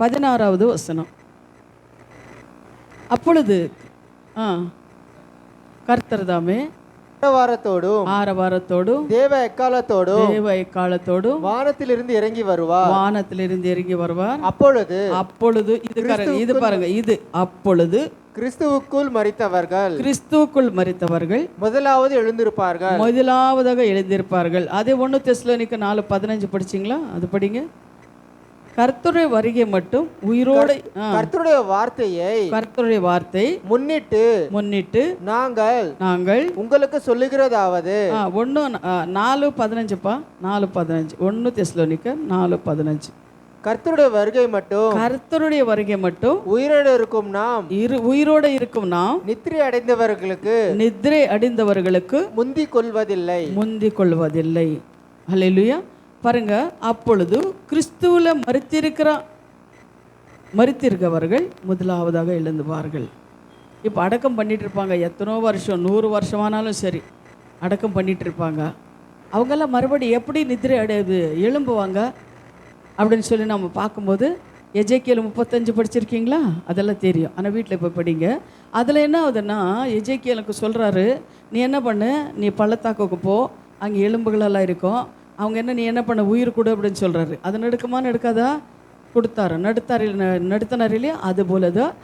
A: 16வது வசனம். அப்பொழுது கர்த்தர் தாமே ஆரவாரத்தோடும் தேவ எக்காலத்தோடும்
C: வானத்திலிருந்து இறங்கி வருவார்.
A: அப்பொழுது இது பாருங்க, இது அப்பொழுது
C: கிறிஸ்துவுக்குள்
A: மரித்தவர்கள்
C: முதலாவதாக
A: எழுந்திருப்பார்கள். அதே 1 தெசலோனிக்கர் 4:15 படிச்சிங்களா? அது படிங்க. கர்த்தருடைய வருகை மட்டும் உயிரோடு
C: கர்த்தருடைய வார்த்தை முன்னிட்டு நாங்கள் உங்களுக்கு சொல்லுகிறதாவது
A: 4:15 4:15 1 தெசலோனிக்கர் 4:15
C: கர்த்தருடைய வருகை மட்டும்
A: உயிரோடு இருக்கும் நாம்
C: நித்திரை அடைந்தவர்களுக்கு முந்திக்
A: கொள்வதில்லை. ஹல்லேலூயா. பாருங்க, அப்பொழுது கிறிஸ்துவில் மரித்திருக்கவர்கள் முதலாவதாக எழுந்துவார்கள். இப்போ அடக்கம் பண்ணிட்டு இருப்பாங்க. எத்தனோ வருஷம், 100 வருஷமானாலும் சரி அடக்கம் பண்ணிட்டு இருப்பாங்க. அவங்கெல்லாம் மறுபடியும் எப்படி நித்திரை எழும்புவாங்க அப்படின்னு சொல்லி நம்ம பார்க்கும்போது, எஜேக்கியல் 35 படிச்சிருக்கீங்களா? அதெல்லாம் தெரியும், ஆனால் வீட்டில் போய் படிங்க. அதில் என்ன ஆகுதுன்னா, எஜேக்கியலுக்கு சொல்கிறாரு, நீ என்ன பண்ணு, நீ பள்ளத்தாக்குக்கு போ, அங்கே எலும்புகளெல்லாம் இருக்கும். அவங்க என்ன, நீ என்ன பண்ண, உயிர் கொடு அப்படின்னு சொல்கிறாரு. அது நடுக்காதா? கொடுத்தாரு, நடுத்தினார் இல்லையா? அதுபோல தான்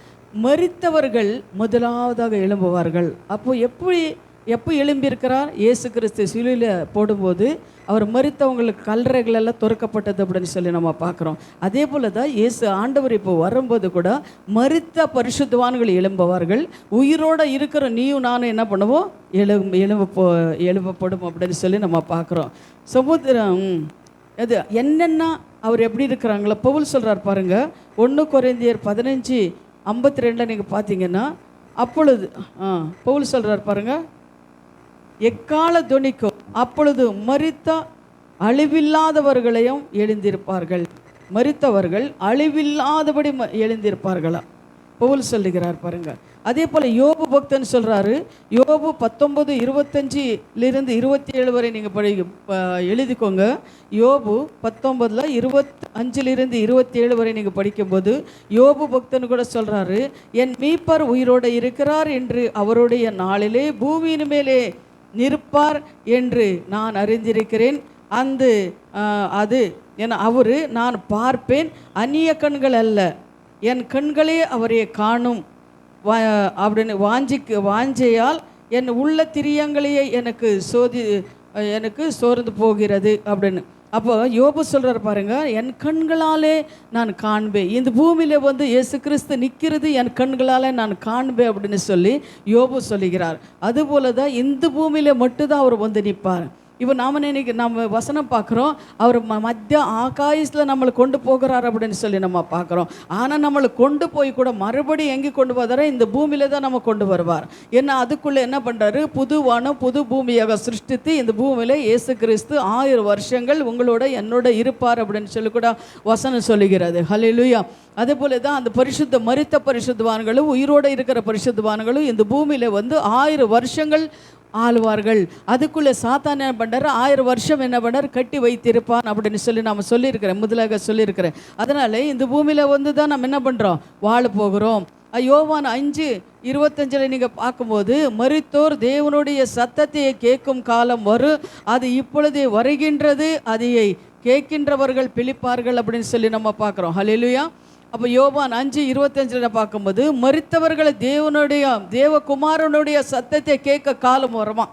A: மரித்தவர்கள் முதலாவதாக எழும்புவார்கள். அப்போது எப்போ எழும்பியிருக்கிறார்? இயேசு கிறிஸ்து சிலுவையில் போடும்போது அவர் மரித்தவங்களுக்கு கல்லறைகள் எல்லாம் திறக்கப்பட்டது அப்படின்னு சொல்லி நம்ம பார்க்குறோம். அதே போல் தான் இயேசு ஆண்டவர் இப்போ வரும்போது கூட மரித்த பரிசுத்தவான்கள் எழும்புவார்கள். உயிரோடு இருக்கிற நீயும் நானும் என்ன பண்ணுவோம்? எழுப்பப்படும் அப்படின்னு சொல்லி நம்ம பார்க்குறோம். சமுத்திரம் அது என்னென்ன அவர் எப்படி இருக்கிறாங்களோ பவுல் சொல்கிறார் பாருங்க. 1 கொரிந்தியர் 15:52 நீங்கள் பார்த்தீங்கன்னா, அப்பொழுது பவுல் சொல்கிறார் பாருங்க, எக்கால துணிக்கும் அப்பொழுது மரித்த அழிவில்லாதவர்களையும் எழுந்திருப்பார்கள். மரித்தவர்கள் அழிவில்லாதபடி எழுந்திருப்பார்களா பவுல் சொல்லுகிறார் பாருங்க. அதே போல் யோபு பக்தன் சொல்கிறாரு. யோபு 19:25 27 வரை நீங்கள் எழுதிக்கோங்க. யோபு 19:25 27 வரை நீங்கள் படிக்கும்போது யோபு பக்தன் கூட சொல்கிறாரு, என் மீட்பர் உயிரோடு இருக்கிறார் என்று அவருடைய நாளிலே பூமியின் மேலே நிற்பார் என்று நான் அறிந்திருக்கிறேன். அது என அவரு நான் பார்ப்பேன், அந்நிய கண்கள் அல்ல, என் கண்களே அவரை காணும் அப்படின்னு வாஞ்சையால் என் உள்ள திரியங்களையே எனக்கு சோர்ந்து போகிறது அப்படின்னு. அப்போ யோபு சொல்கிறார் பாருங்க, என் கண்களாலே நான் காண்பேன், இந்த பூமியில் வந்து இயேசு கிறிஸ்து நிற்கிறது என் கண்களால் நான் காண்பேன் அப்படின்னு சொல்லி யோபு சொல்லுகிறார். அதுபோல தான் இந்த பூமியில் மட்டும்தான் அவர் வந்து நிற்பார். இப்போ நம்ம வசனம் பார்க்குறோம், அவர் மத்திய ஆகாயத்தில் நம்மளை கொண்டு போகிறார் அப்படின்னு சொல்லி நம்ம பார்க்குறோம். ஆனால் நம்மளை கொண்டு போய் கூட மறுபடியும் எங்கே கொண்டு போகிறாரோ? இந்த பூமியில தான் நம்ம கொண்டு வருவார். ஏன்னா அதுக்குள்ளே என்ன பண்ணுறாரு? புது வானம் புது பூமியாக சிருஷ்டித்து இந்த பூமியில் இயேசு கிறிஸ்து 1000 வருஷங்கள் உங்களோட என்னோட இருப்பார் அப்படின்னு சொல்லி கூட வசனம் சொல்லுகிறது. ஹல்லேலூயா. அதே போல தான் அந்த மரித்த பரிசுத்தவான்களும் உயிரோடு இருக்கிற பரிசுத்தவான்களும் இந்த பூமியில் வந்து 1000 வருஷங்கள் ஆளுவார்கள். அதுக்குள்ளே சாத்தான் என்ன பண்ணுறாரு? 1000 வருஷம் என்ன பண்ணார்? கட்டி வைத்திருப்பான் அப்படின்னு சொல்லி நாம் சொல்லியிருக்கிறேன், முதலாக சொல்லியிருக்கிறேன். அதனால் இந்த பூமியில் வந்து தான் நம்ம என்ன பண்ணுறோம்? வாழ போகிறோம். யோவான் 5:25 நீங்கள் பார்க்கும்போது, மரித்தோர் தேவனுடைய சத்தத்தை கேட்கும் காலம் வரும், அது இப்பொழுதே வருகின்றது, அதை கேட்கின்றவர்கள் பிழைப்பார்கள் அப்படின்னு சொல்லி நம்ம பார்க்குறோம். ஹல்லேலூயா.
B: அப்போ யோவான் 5:25 பார்க்கும்போது மரித்தவர்களை தேவகுமாரனுடைய சத்தத்தை கேட்க காலம் வருமா.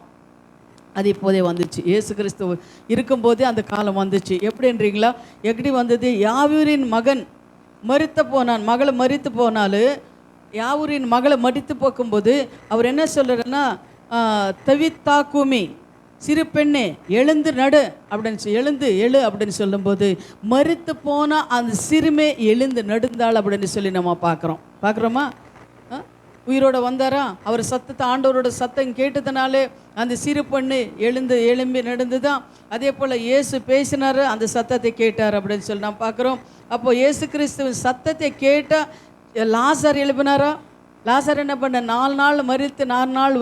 B: அது இப்போதே வந்துச்சு. இயேசு கிறிஸ்து இருக்கும்போதே அந்த காலம் வந்துச்சு. எப்படின்றீங்களா? எப்படி வந்தது? யாவூரின் மகன் மரித்து போனான். மகளை மரித்து போனாலும் யாவூரின் மகளை மடித்து போக்கும்போது அவர் என்ன சொல்கிறாருன்னா, தவித்தா கூமி, சிறு பெண்ணே எழுந்து நடு அப்படின்னு எழுந்து அப்படின்னு சொல்லும்போது மரித்து போனால் அந்த சிறுமே எழுந்து நடுந்தாள் அப்படின்னு சொல்லி நம்ம பார்க்குறோமா? உயிரோட வந்தாரா? அவர் சத்தத்தை, ஆண்டவரோட சத்தம் கேட்டதுனாலே அந்த சிறு பெண்ணு எழும்பி நடந்துதான். அதே போல் இயேசு பேசினார், அந்த சத்தத்தை கேட்டார் அப்படின்னு சொல்லி நாம் பார்க்குறோம். அப்போ இயேசு கிறிஸ்துவின் சத்தத்தை கேட்டால் லாசர் எழுப்பினாரா? லாசர் என்ன பண்ண? 4 நாள் மரித்து 4 நாள்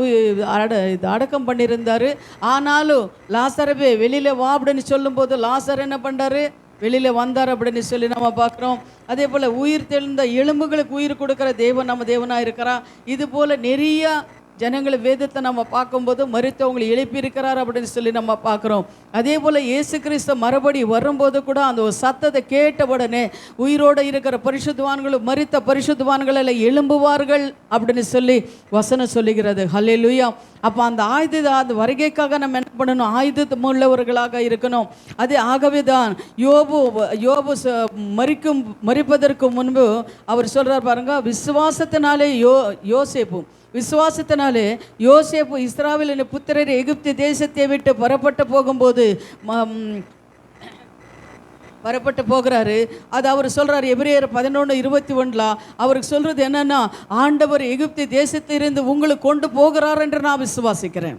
B: அடக்கம் பண்ணியிருந்தார். ஆனாலும் லாசரவே வெளியில் வா அப்படின்னு சொல்லும்போது லாசர் என்ன பண்ணுறாரு? வெளியில் வந்தார் அப்படின்னு சொல்லி நம்ம பார்க்குறோம். அதே போல் உயிர் தெழுந்த எலும்புகளுக்கு உயிர் கொடுக்குற தேவன் நம்ம தேவனாக இருக்கிறான். இது போல் நிறைய ஜனங்களை வேதத்தை நம்ம பார்க்கும்போது மரித்தவங்களை எழுப்பியிருக்கிறார் அப்படின்னு சொல்லி நம்ம பார்க்குறோம். அதே போல் இயேசு கிறிஸ்து மறுபடி வரும்போது கூட அந்த ஒரு சத்தத்தை கேட்ட உடனே உயிரோடு இருக்கிற பரிசுத்தவான்களும் மரித்த பரிசுத்தவான்கள் எல்லாம் எழும்புவார்கள் அப்படின்னு சொல்லி வசனம் சொல்லுகிறது. ஹல்லேலூயா. அப்போ அந்த அந்த வருகைக்காக நம்ம என்ன பண்ணணும்? ஆயுதம் உள்ளவர்களாக இருக்கணும். அது ஆகவே தான் யோபு மரிப்பதற்கு முன்பு அவர் சொல்கிறார் பாருங்க, விசுவாசத்தினாலே விசுவாசத்தினாலே யோசேப்பு இஸ்ராவேலின் புத்திரர் எகிப்து தேசத்தை விட்டு புறப்பட்டு போகிறாரு. அது அவர் சொல்கிறார் எபிரேயர் 11:21 அவருக்கு சொல்கிறது என்னன்னா, ஆண்டவர் எகிப்து தேசத்திலிருந்து உங்களுக்கு கொண்டு போகிறார் என்று நான் விசுவாசிக்கிறேன்.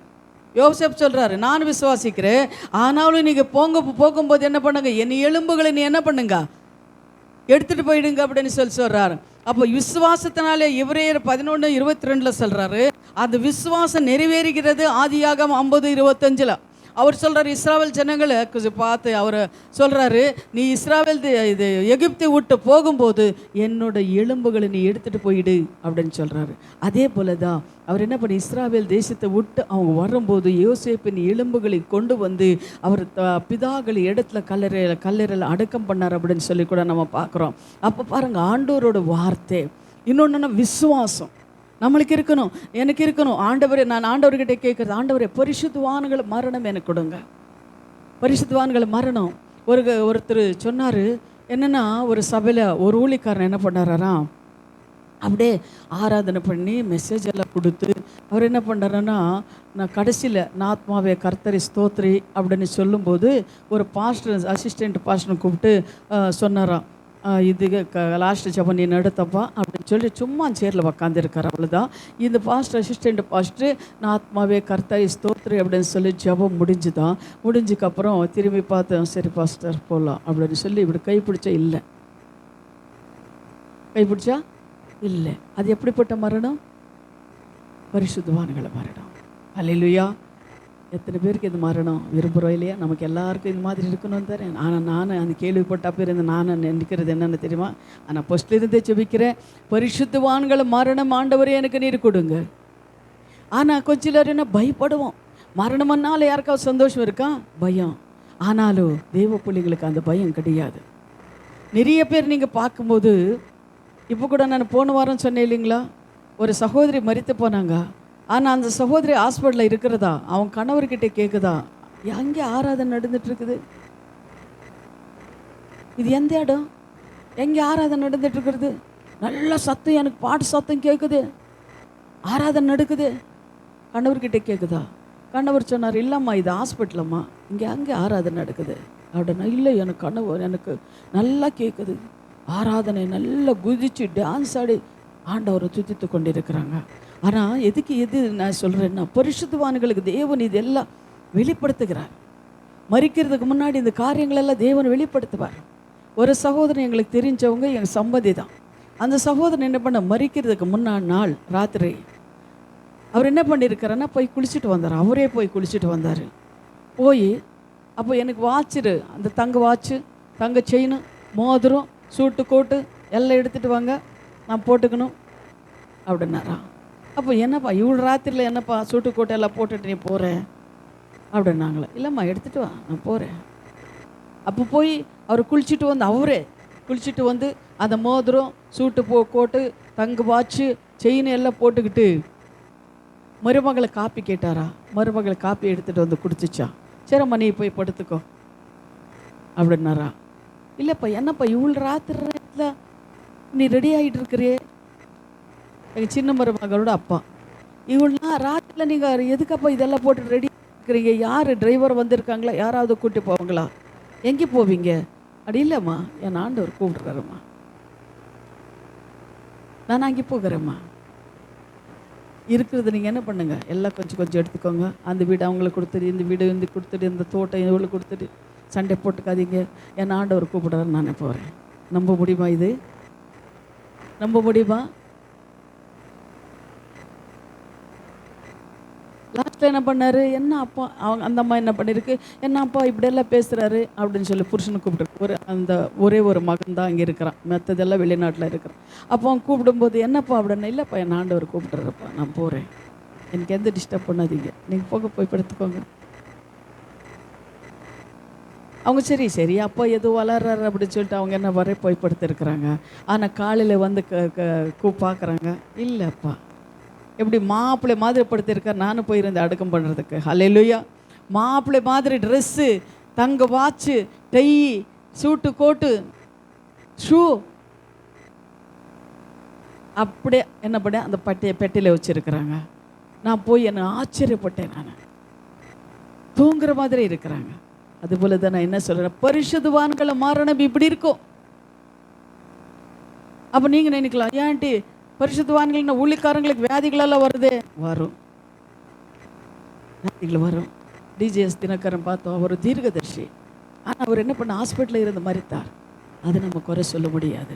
B: யோசேப் சொல்கிறாரு, நான் விசுவாசிக்கிறேன். ஆனாலும் நீங்கள் போகும்போது என்ன பண்ணுங்க? என் எலும்புகளை நீ என்ன பண்ணுங்க? எடுத்துகிட்டு போயிடுங்க அப்படின்னு சொல்கிறாரு. அப்போ விசுவாசத்தினாலே எபிரேயர் 11:22 சொல்கிறாரு. அந்த விசுவாசம் நிறைவேறுகிறது. ஆதியாகமம் 50:25 அவர் சொல்கிறார், இஸ்ராவேல் ஜனங்களை பார்த்து அவர் சொல்கிறாரு, நீ இஸ்ராவேல் இது எகிப்தை விட்டு போகும்போது என்னோட எலும்புகளை நீ எடுத்துகிட்டு போயிடு அப்படின்னு சொல்கிறாரு. அதே போல தான் அவர் என்ன பண்ணி இஸ்ராவேல் தேசத்தை விட்டு அவங்க வரும்போது யோசேப்பின் எலும்புகளை கொண்டு வந்து அவர் பிதாக்களை இடத்துல கல்லறையில் அடக்கம் பண்ணார் அப்படின்னு சொல்லி கூட நம்ம பார்க்குறோம். அப்போ பாருங்கள், ஆண்டவரோட வார்த்தை. இன்னொன்று விசுவாசம் நம்மளுக்கு இருக்கணும், எனக்கு இருக்கணும். நான் ஆண்டவர்கிட்ட கேட்குறது, ஆண்டவரே பரிசுத்தவான்கள் மரணம் எனக்கு கொடுங்க, பரிசுத்தவான்கள் மரணம். ஒருத்தர் சொன்னார் என்னென்னா, ஒரு சபையில் ஒரு ஊழிக்காரன் என்ன பண்ணாராம், அப்படியே ஆராதனை பண்ணி மெசேஜ் எல்லாம் கொடுத்து அவர் என்ன பண்ணுறாருன்னா, நான் கடைசியில் நாத்மாவே கர்த்தரை ஸ்தோத்ரி அப்படின்னு சொல்லும்போது ஒரு பாஸ்டர் அசிஸ்டண்ட் பாஸ்டரை கூப்பிட்டு சொன்னாராம், இது லாஸ்ட் ஜபம் நீ நடத்தப்பா அப்படின்னு சொல்லி சும்மா சேரில் உக்காந்துருக்கார். அவ்வளோதான். இந்த பாஸ்டர் அசிஸ்டண்ட் பாஸ்டர் நான் ஆத்மாவே கர்த்தரை ஸ்தோத்ரி அப்படின்னு சொல்லி ஜபம் முடிஞ்சுக்கப்புறம் திரும்பி பார்த்தேன், சரி பாஸ்டர் போகலாம் அப்படின்னு சொல்லி இப்படி கைப்பிடிச்சா இல்லை, கைப்பிடிச்சா இல்லை. அது எப்படிப்பட்ட மரணம்? பரிசுத்தவான்களை மரணம். அல்லேலூயா. எத்தனை பேருக்கு இது மரணம் விரும்புகிறோம் இல்லையா? நமக்கு எல்லாருக்கும் இது மாதிரி இருக்கணும்னு தரேன். ஆனால் நான் அந்த கேள்விப்பட்ட பேர் நான் நினைக்கிறது என்னென்னு தெரியுமா? ஆனால் ஃபஸ்ட்லேருந்தே ஜெபிக்கிறேன், பரிசுத்தவான்கள் மரணம் ஆண்டவரே எனக்கு நீர் கொடுங்க. ஆனால் கொஞ்சம் சிலர் என்ன பயப்படுவோம். மரணம்னால யாருக்காவது சந்தோஷம் இருக்கா? பயம். ஆனாலும் தேவ பிள்ளைங்களுக்கு அந்த பயம் கிடையாது. நிறைய பேர் நீங்கள் பார்க்கும்போது, இப்போ கூட நான் போன வாரம் சொன்னேன் இல்லைங்களா, ஒரு சகோதரி மரித்து போனாங்க. ஆனால் அந்த சகோதரி ஹாஸ்பிட்டலில் இருக்கிறதா, அவன் கணவர்கிட்ட கேட்குதா, எங்கே ஆராதனை நடந்துட்டுருக்குது, இது எந்த இடம், எங்கே ஆராதனை நடந்துட்டுருக்குறது, நல்ல சத்தம், எனக்கு பாட்டு சத்தம் கேட்குது, ஆராதனை நடக்குது. கணவர்கிட்ட கேட்குதா? கணவர் சொன்னார், இல்லைம்மா இது ஹாஸ்பிட்டலம்மா, இங்கே அங்கே ஆராதனை நடக்குது அப்படின்னா. இல்லை, எனக்கு நல்லா கேட்குது, ஆராதனை நல்லா குதிச்சு டான்ஸ் ஆடி ஆண்டவரை துதித்து கொண்டிருக்கிறாங்க. ஆனால் எது நான் சொல்கிறேன்னா, பரிசுத்தவான்களுக்கு தேவன் இதெல்லாம் வெளிப்படுத்துகிறார். மரிக்கிறதுக்கு முன்னாடி இந்த காரியங்களெல்லாம் தேவன் வெளிப்படுத்துவார். ஒரு சகோதரன் எங்களுக்கு தெரிஞ்சவங்க, எங்கள் சம்பதி தான். அந்த சகோதரன் என்ன பண்ண, மரிக்கிறதுக்கு முன்னாடி நாள் ராத்திரி அவர் என்ன பண்ணியிருக்காருன்னா, போய் குளிச்சுட்டு வந்தார். அவரே போய் குளிச்சுட்டு வந்தார். அப்போ எனக்கு வாட்சிரு, அந்த தங்க வாட்சு, தங்க செயின், மோதிரம், சூட்டு கோட்டு எல்லாம் எடுத்துகிட்டு வாங்க, நான் போட்டுக்கணும் அப்படின்னாரா. அப்போ என்னப்பா இவ்வளோ ராத்திரியில் என்னப்பா சூட்டு கோட்டை எல்லாம் போட்டுட்டு நீ போகிறேன் அப்படின்னாங்களே. இல்லைம்மா எடுத்துகிட்டு வா, நான் போகிறேன். அப்போ போய் அவர் குளிச்சுட்டு வந்து, அவரே குளிச்சுட்டு வந்து
A: அந்த மோதிரம், சூட்டு கோட்டு, தங்கு வாட்சு, செயின் எல்லாம் போட்டுக்கிட்டு மருமகளை காப்பி கேட்டாரா? மருமகளை காப்பி எடுத்துகிட்டு வந்து கொடுத்துச்சா? சரிம்மா நீ போய் படுத்துக்கோ அப்படின்னாரா? இல்லைப்பா, என்னப்பா இவ்வளோ ராத்திரில நீ ரெடி ஆகிட்டு இருக்கிறியே? எங்கள் சின்ன மருமகளோட அப்பா, இவ்வளோ ராத்திரில நீங்கள் எதுக்கப்பா இதெல்லாம் போட்டு ரெடி இருக்கிறீங்க? யார் டிரைவர் வந்திருக்காங்களா? யாராவது கூட்டி போவாங்களா? எங்கே போவீங்க? அப்படி இல்லைம்மா, என் ஆண்டவர் கூப்பிட்றாருமா, நான் அங்கே போகிறேம்மா. இருக்கிறது நீங்கள் என்ன பண்ணுங்க, எல்லாம் கொஞ்சம் கொஞ்சம் எடுத்துக்கோங்க. அந்த வீடு அவங்களுக்கு கொடுத்துட்டு, இந்த வீடு வந்து கொடுத்துட்டு, இந்த தோட்டம் இவங்களுக்கு கொடுத்துட்டு சண்டை போட்டுக்காதீங்க, என் ஆண்டவர் கூப்பிடுறாரு, நானே போகிறேன். நம்ப முடியுமா? இது நம்ப முடியுமா? லாஸ்ட்டில் என்ன பண்ணார்? என்ன அப்பா அவங்க அந்த அம்மா என்ன பண்ணியிருக்கு, என்ன அப்பா இப்படியெல்லாம் பேசுகிறாரு அப்படின்னு சொல்லி புருஷனை கூப்பிட்டு, ஒரே ஒரு மகன் தான் இங்கே இருக்கிறான், மற்றதெல்லாம் வெளிநாட்டில் இருக்கிறான். அப்போ அவன் கூப்பிடும்போது என்னப்பா அப்படின்னா, இல்லைப்பா என் ஆண்டவர் கூப்பிட்டுறப்பா, நான் போகிறேன், எனக்கு எந்த டிஸ்டர்ப் பண்ணாதீங்க, நீங்கள் போய் படுத்துக்கோங்க. அவங்க சரி சரி அப்பா எதுவும் வளர்றாரு அப்படின்னு சொல்லிட்டு அவங்க என்ன போய் படுத்துருக்குறாங்க. ஆனால் காலையில் வந்து பார்க்குறாங்க, இல்லைப்பா எப்படி மாப்பிள்ளை மாதிரி படுத்திருக்கார். நானும் போயிருந்தேன் அடக்கம் பண்ணுறதுக்கு. ஹல்லேலூயா. மாப்பிள்ளை மாதிரி ட்ரெஸ்ஸு, தங்க வாட்சு, டை, சூட்டு கோட்டு, ஷூ, அப்படியே என்ன பண்ண அந்த பெட்டியில் வச்சுருக்குறாங்க. நான் போய் என்ன ஆச்சரியப்பட்டேன். நான் தூங்குற மாதிரி இருக்கிறாங்க. அதுபோல தான் நான் என்ன சொல்கிறேன், பரிசுத்தவான்களை மரணம் இப்படி இருக்கும். அப்போ நீங்கள் நினைக்கலாம், ஏன்ட்டி பரிசுத்தவான்கள் ஊழிக்காரங்களுக்கு வியாதிகளெல்லாம் வருதே? வரும், வியாதிகள் வரும். டிஜிஎஸ் தினகரன் பார்த்தோம், அவர் தீர்க்கதர்ஷி. ஆனால் அவர் என்ன பண்ண, ஹாஸ்பிட்டலில் இருந்து மரித்தார். அது நம்ம குறை சொல்ல முடியாது.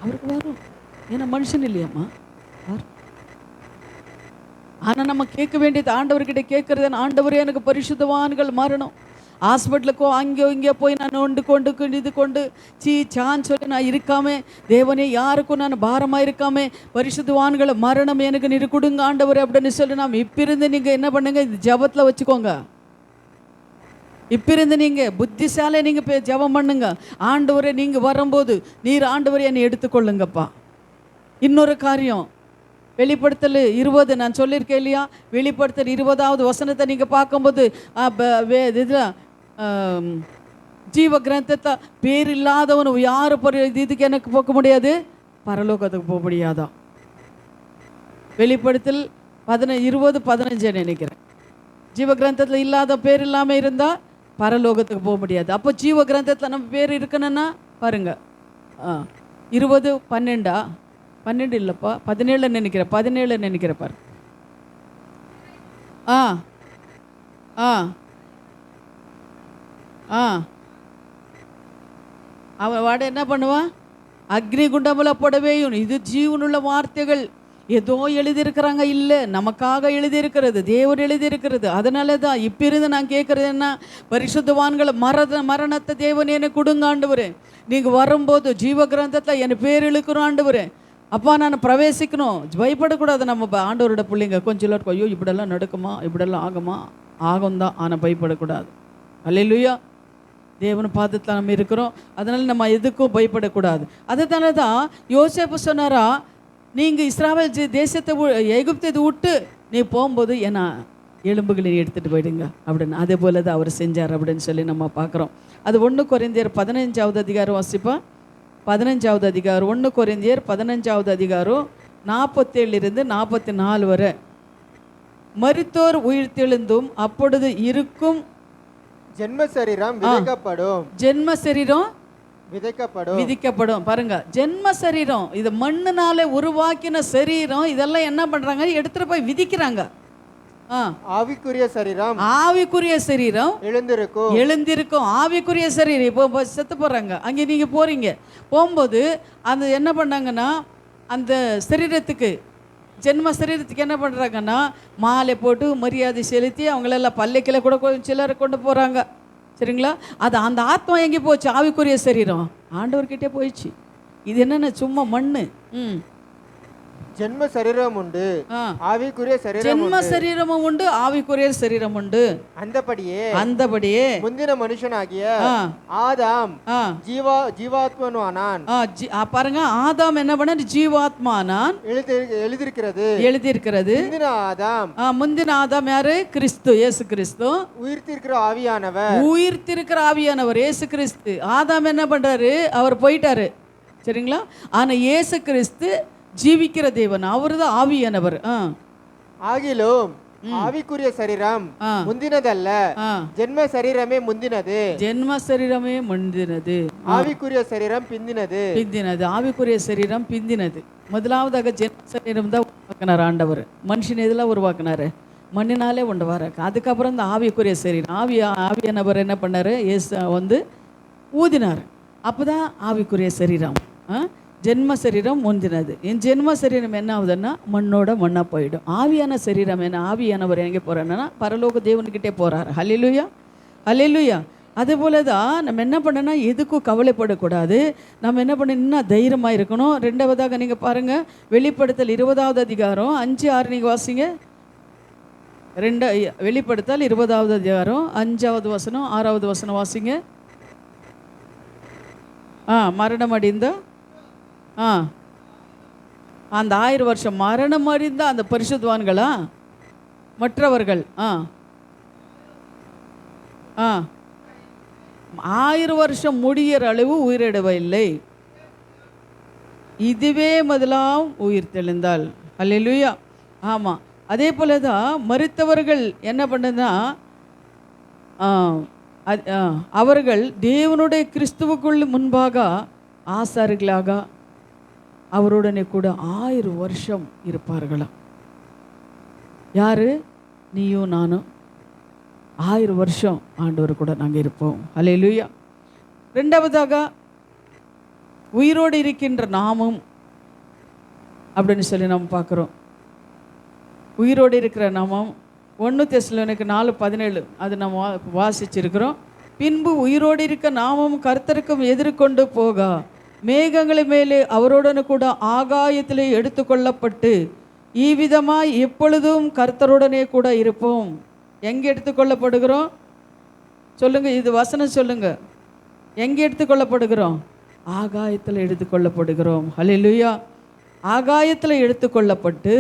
A: அவருக்கு வரும், ஏன்னா மனுஷன் இல்லையாம்மா, வரும். ஆனால் நம்ம கேட்க வேண்டியது, ஆண்டவர்கிட்ட கேட்கறது, ஆண்டவரே எனக்கு பரிசுத்தவான்கள் மரணம். ஹாஸ்பிட்டலுக்கோ அங்கேயோ இங்கேயோ போய் நான் இது கொண்டு சான்னு சொல்லி நான் இருக்காமே, தேவனே யாருக்கும் நான் பாரமாக இருக்காமே, பரிசுத்தவான்களை மரணம் எனக்கு நீர் கொடுங்க ஆண்டவர் அப்படின்னு சொல்லி நாம் இப்பிருந்து நீங்கள் என்ன பண்ணுங்க, இது ஜபத்தில் வச்சுக்கோங்க. இப்பிருந்து நீங்கள் புத்திசாலை நீங்கள் ஜபம் பண்ணுங்க. ஆண்டவரை நீங்கள் வரும்போது நீர் ஆண்டவரை என்னை எடுத்துக்கொள்ளுங்கப்பா. இன்னொரு காரியம், வெளிப்படுத்தல் 20 நான் சொல்லியிருக்கேன் இல்லையா, வெளிப்படுத்தல் 20வது வசனத்தை நீங்கள் பார்க்கும்போது இதில் ஜீவ கிரந்தத்தை பேர் இல்லாதவனு யார் இதுக்கு எனக்கு போக முடியாது, பரலோகத்துக்கு போக முடியாதான். வெளிப்படுத்தல் 20:15 நினைக்கிறேன். ஜீவ கிரந்தத்தில் இல்லாத பேர் இல்லாமல் இருந்தால் பரலோகத்துக்கு போக முடியாது. அப்போ ஜீவ கிரந்தத்தில் நம்ம பேர் இருக்கணும்னா பாருங்க, 20:12 இல்லைப்பா, 17 நினைக்கிறேன், 17 நினைக்கிறேன் பாரு. அவன் வாட என்ன பண்ணுவான், அக்னி குண்டமுல போடவேயும். இது ஜீவனுள்ள வார்த்தைகள், ஏதோ எழுதியிருக்கிறாங்க, இல்லை நமக்காக எழுதியிருக்கிறது, தேவர் எழுதியிருக்கிறது. அதனால தான் இப்பிருந்து நான் கேட்குறது என்ன, பரிசுத்தவான்களை மரணத்தை தேவன் என்னை கொடுங்க ஆண்டவரே. நீங்கள் வரும்போது ஜீவ கிரந்தத்தில் என் பேர் இழுக்கிறோம் ஆண்டவரே. அப்பா நான் பிரவேசிக்கணும். பயப்படக்கூடாது. நம்ம ஆண்டவரோட பிள்ளைங்க கொஞ்சம் இருக்கும், ஐயோ இப்படியெல்லாம் நடக்குமா, இப்படியெல்லாம் ஆகுமா, ஆகும் தான், ஆனால் பயப்படக்கூடாது. அல்லேலூயா. தேவனை பாதத்தில் நம்ம இருக்கிறோம், அதனால் நம்ம எதுக்கும் பயப்படக்கூடாது. அதனால தான் யோசேப்பு சொன்னாரா, நீங்கள் இஸ்ராயேல் தேசத்தை எகிப்தை விட்டு நீ போகும்போது ஏன்னா எலும்புகளை எடுத்துகிட்டு போயிடுங்க அப்படின்னு. அதே போல தான் அவர் செஞ்சார் அப்படின்னு சொல்லி நம்ம பார்க்குறோம். அது 1 கொரிந்தியர் 15வது அதிகாரம் வாசிப்பா. 15வது அதிகாரம் 1 கொரிந்தியர் 15வது அதிகாரம் 47-44 வரை. மரித்தோர் உயிர்த்தெழுந்தும் அப்பொழுது இருக்கும்
C: ஜென்ம சரீரம் விதைக்கப்படும்.
A: ஜென்ம சரீரம்
C: விதிக்கப்படும்.
A: பாருங்க, ஜென்ம சரீரம், இது மண்ணுனால உருவாக்கின சரீரம், இதெல்லாம் என்ன பண்றாங்க, எடுத்துட்டு போய் விதிக்கிறாங்க.
C: ஆவிக்குரிய
A: சரீரம் எழுந்திருக்கும். ஆவிக்குரிய சரீரம் இப்போ செத்து போறாங்க. அங்கே நீங்க போறீங்க, போகும்போது அந்த என்ன பண்ணாங்கன்னா, அந்த சரீரத்துக்கு, ஜென்ம சரீரத்துக்கு என்ன பண்ணுறாங்கன்னா, மாலை போட்டு மரியாதை செலுத்தி அவங்களெல்லாம் பல்லைக்கில் கூட சிலரை கொண்டு போகிறாங்க. சரிங்களா? அது அந்த ஆத்மா எங்கே போச்சு, ஆவிக்குரிய சரீரம் ஆண்டவர்கிட்டே போயிடுச்சு. இது என்னென்ன சும்மா மண்.
C: ஜென்ம சரீரம் உண்டு,
B: ஆ.
C: ஆவிக்குரிய சரீரம்
B: ஜென்ம
C: உண்டு.
B: சரீரமும் உண்டு, ஆவிக்குரிய சரீரம் உண்டு.
C: அந்தபடியே முந்தின மனுஷனாகிய
B: ஆ.
C: ஆதாம்
B: ஆ.
C: ஜீவாத்மனானான்.
B: பாருங்க, ஆதாம் என்ன பண்ண? ஜீவாத்மானான். எழுதியிருக்கிறது. முந்தின ஆதாம் யாரு? கிறிஸ்து, இயேசு கிறிஸ்து. உயிர்த்திருக்கிற ஆவியானவர் இயேசு கிறிஸ்து. ஆதாம் என்ன பண்றாரு? அவர் போயிட்டாரு, சரிங்களா? ஆனா இயேசு கிறிஸ்து ஜீவிக்கிற தேவன், அவர்தான் ஆவியானவர்.
C: ஆகிலும் ஆவிக்குரிய சரீரம் முந்தினதல்ல, ஜென்ம சரீரமே முந்தினது. ஜென்ம சரீரமே முந்தினது, ஆவிக்குரிய சரீரம் பிந்தினது.
B: ஆவிக்குரிய சரீரம் பிந்தினது. முதலாவதாக ஜென்ம சரீரம் தான் உருவாக்கினார் ஆண்டவர். மனுஷன் எதில் உருவாக்கினாரு? மண்ணினாலே உண்டவாரு. அதுக்கப்புறம் இந்த ஆவிக்குரிய சரீரம், ஆவியானவர் என்ன பண்ணாரு? இயேசு ஊதினார். அப்போதான் ஆவிக்குரிய சரீரம். ஜென்ம சரீரம் முந்தினது. என் ஜென்ம சரீரம் என்ன ஆகுதுன்னா மண்ணோட மண்ணாக போயிடும். ஆவியான சரீரம் என்ன? ஆவியானவர் எங்கே போகிறாருன்னா பரலோக தேவனுக்கிட்டே போகிறார். ஹல்லேலூயா, ஹல்லேலூயா. அதுபோல தான் நம்ம என்ன பண்ணோன்னா எதுக்கும் கவலைப்படக்கூடாது. நம்ம என்ன பண்ண இன்னும் தைரியமாக இருக்கணும். ரெண்டாவதாக நீங்கள் பாருங்கள், வெளிப்படுத்தல் 20வது அதிகாரம் 5-6 நீங்கள் வாசிங்க. வெளிப்படுத்தல் 20வது அதிகாரம் 5வது வசனம் 6வது வசனம் வாசிங்க. மரணம் அடைந்த அந்த 1000 வருஷம் மரணம் அடைந்த அந்த பரிசுத்தவான்களா மற்றவர்கள் 1000 வருஷம் முடிகிற அளவு உயிரிடவில்லை. இதுவே முதலாம் உயிர் தெளிந்தால். அல்லேலூயா. ஆமாம், அதே போல தான் மரித்தவர்கள் என்ன பண்ணுதுன்னா அவர்கள் தேவனுடைய கிறிஸ்துவுக்குள் முன்பாக ஆசாரிகளாக அவருடனே கூட 1000 வருஷம் இருப்பார்களாம். யாரு? நீயும் நானும் 1000 வருஷம் ஆண்டவர் கூட நாங்கள் இருப்போம். அல்லேலூயா. ரெண்டாவதாக உயிரோடு இருக்கின்ற நாமும் அப்படின்னு சொல்லி நம்ம பார்க்குறோம். உயிரோடு இருக்கிற நாமம் 1 தெசலோனிக்கர் 4:17 அது நம்ம வாசிச்சிருக்கிறோம். பின்பு உயிரோடு இருக்க நாமும் கர்த்தருக்கும் எதிர்கொண்டு போக மேகங்களை மேலே அவருடனே கூட ஆகாயத்திலே எடுத்துக்கொள்ளப்பட்டு இவ்விதமாய் எப்பொழுதும் கர்த்தருடனே கூட இருப்போம். எங்கே எடுத்துக்கொள்ளப்படுகிறோம் சொல்லுங்க? இது வசனம் சொல்லுங்க. எங்கே எடுத்துக்கொள்ளப்படுகிறோம்? ஆகாயத்தில் எடுத்துக்கொள்ளப்படுகிறோம். ஹல்லேலூயா. ஆகாயத்தில் எடுத்துக்கொள்ளப்பட்டு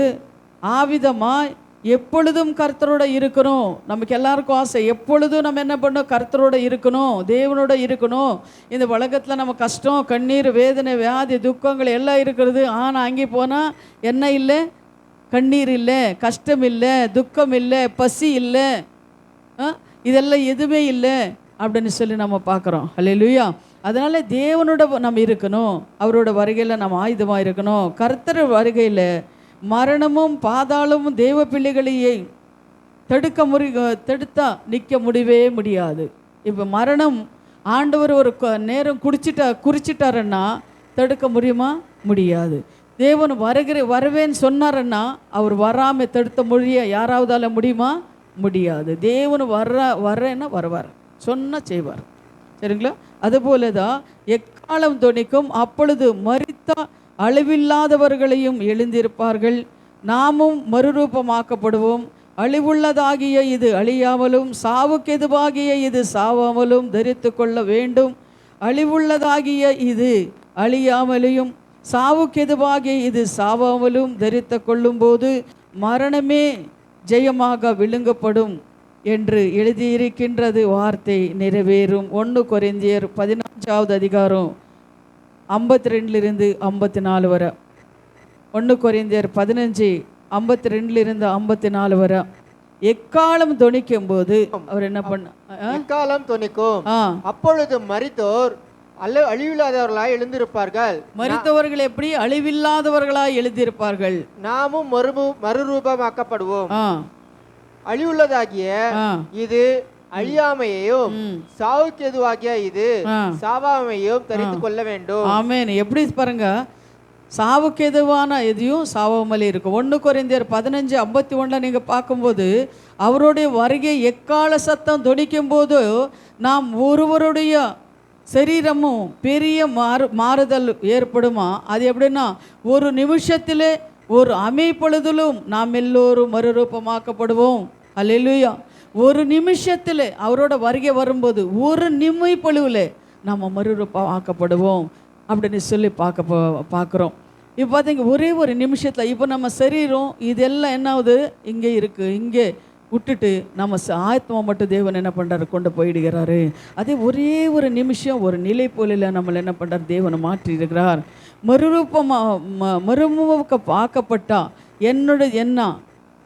B: ஆவிதமாய் எப்பொழுதும் கர்த்தரோட இருக்கணும். நமக்கு எல்லாருக்கும் ஆசை, எப்பொழுதும் நம்ம என்ன பண்ணோம்? கர்த்தரோட இருக்கணும், தேவனோட இருக்கணும். இந்த உலகத்தில் நம்ம கஷ்டம், கண்ணீர், வேதனை, வியாதி, துக்கங்கள் எல்லாம் இருக்கிறது. ஆனால் அங்கே போனால் என்ன இல்லை? கண்ணீர் இல்லை, கஷ்டம் இல்லை, துக்கம் இல்லை, பசி இல்லை, இதெல்லாம் எதுவுமே இல்லை அப்படின்னு சொல்லி நம்ம பார்க்குறோம். அல்லேலூயா. அதனால் தேவனோட நம்ம இருக்கணும், அவரோட வருகையில் நம்ம ஆயுதமாக இருக்கணும். கர்த்தர் வருகையில் மரணமும் பாதாளமும் தேவ பிள்ளைகளையே தடுத்தா நிற்க முடியவே முடியாது. இப்போ மரணம் ஆண்டவர் ஒரு நேரம் குறிச்சிட்டாருன்னா தடுக்க முடியுமா? முடியாது. தேவன் வருவேன்னு சொன்னாருன்னா அவர் வராமல் தடுத்த யாராவதால முடியுமா? முடியாது. தேவன் வர்றேன்னா வருவார், சொன்னால் செய்வார். சரிங்களா? அதுபோல தான் எக்காலம் தொனிக்கும், அப்பொழுது மரித்த அழிவில்லாதவர்களையும் எழுந்திருப்பார்கள், நாமும் மறுரூபமாக்கப்படுவோம். அழிவுள்ளதாகிய இது அழியாமலும் சாவுக்கெதுவாகிய இது சாவாமலும் தரித்து கொள்ள வேண்டும். அழிவுள்ளதாகிய இது அழியாமலையும் சாவுக்கெதுவாகிய இது சாவாமலும் தரித்து கொள்ளும்போது மரணமே ஜெயமாக விழுங்கப்படும் என்று எழுதியிருக்கின்றது வார்த்தை நிறைவேறும். 1 கொரிந்தியர் 15வது அதிகாரம் 52 54 வரை. 1 கொரிந்தியர் 15:52 54 வரை. எக்காலம் தொனிக்கும் போது அவர் என்ன பண்ண?
C: எக்காலம் தொனிக்கும், அப்பொழுது மரித்தோர் அழிவில்லாதவர்களாய் எழுந்திருப்பார்கள்.
B: மரித்தவர்கள் எப்படி? அழிவில்லாதவர்களாய் எழுந்திருப்பார்கள்.
C: நாமும் மறுரூபமாக்கப்படுவோம். அழிவுள்ளதாகிய இது அழியாமையையும் சாவுக்கு எதுவாகிய இது சாவாமையும் தெரிந்து கொள்ள வேண்டும்.
B: ஆமென். எப்படி பாருங்க, சாவுக்கு எதுவான எதையும் சாவாமலே இருக்கும். 1 கொரிந்தியர் 15:51 நீங்கள் பார்க்கும்போது அவருடைய வருகை எக்கால சத்தம் தொனிக்கும் போது நாம் ஒருவருடைய சரீரமும் பெரிய மாறுதல் ஏற்படுமா? அது எப்படின்னா ஒரு நிமிஷத்திலே ஒரு அமைப்பொழுதிலும் நாம் எல்லோரும் மறுரூபமாக்கப்படுவோம். அல்லேலூயா. ஒரு நிமிஷத்தில் அவரோட வருகை வரும்போது ஒரு நிமிப்பொழுவில் நம்ம மறுரூபம் ஆக்கப்படுவோம் அப்படின்னு சொல்லி பார்க்குறோம். இப்போ பார்த்தீங்க, ஒரே ஒரு நிமிஷத்தில் இப்போ நம்ம சரீரம் இதெல்லாம் என்ன ஆகுது, இங்கே இருக்குது, இங்கே விட்டுட்டு நம்ம ஆத்மா மட்டும் தேவன் என்ன பண்ணுறாரு, கொண்டு போயிடுகிறாரு. அதே ஒரே ஒரு நிமிஷம் ஒரு நிலை போலில் நம்மளை என்ன பண்ணுறாரு, தேவனை மாற்றி இருக்கிறார். மறுரூபமாக்கப்பட்டா என்ன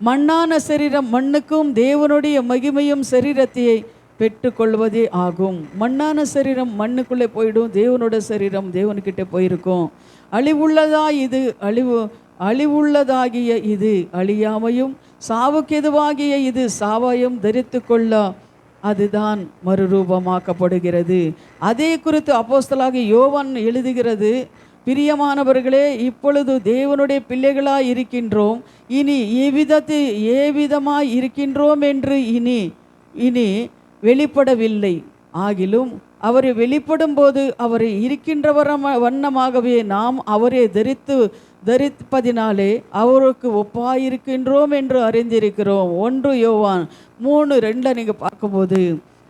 B: மண்ணான சரீரம் மண்ணுக்கும் தேவனுடைய மகிமையும் சரீரத்தையே பெற்றுக்கொள்வதே ஆகும். மண்ணான சரீரம் மண்ணுக்குள்ளே போயிடும், தேவனோட சரீரம் தேவனுக்கிட்ட போயிருக்கும். அழிவுள்ளதாகிய இது அழியாமையும் சாவுக்கு எதுவாகிய இது சாவாயும் தரித்து கொள்ள அதுதான் மறுரூபமாக்கப்படுகிறது. அதே குறித்து அப்போஸ்தலனாகிய யோவான் எழுதுகிறது, பிரியமானவர்களே, இப்பொழுது தேவனுடைய பிள்ளைகளாய் இருக்கின்றோம், இனி ஏவிதமாய் இருக்கின்றோம் என்று இனி வெளிப்படவில்லை. ஆகிலும் அவரை வெளிப்படும் போது அவரை இருக்கின்ற வண்ணமாகவே நாம் அவரை தரிப்பதினாலே அவருக்கு ஒப்பாயிருக்கின்றோம் என்று அறிந்திருக்கிறோம். 1 யோவான் 3:2 நீங்கள் பார்க்கும்போது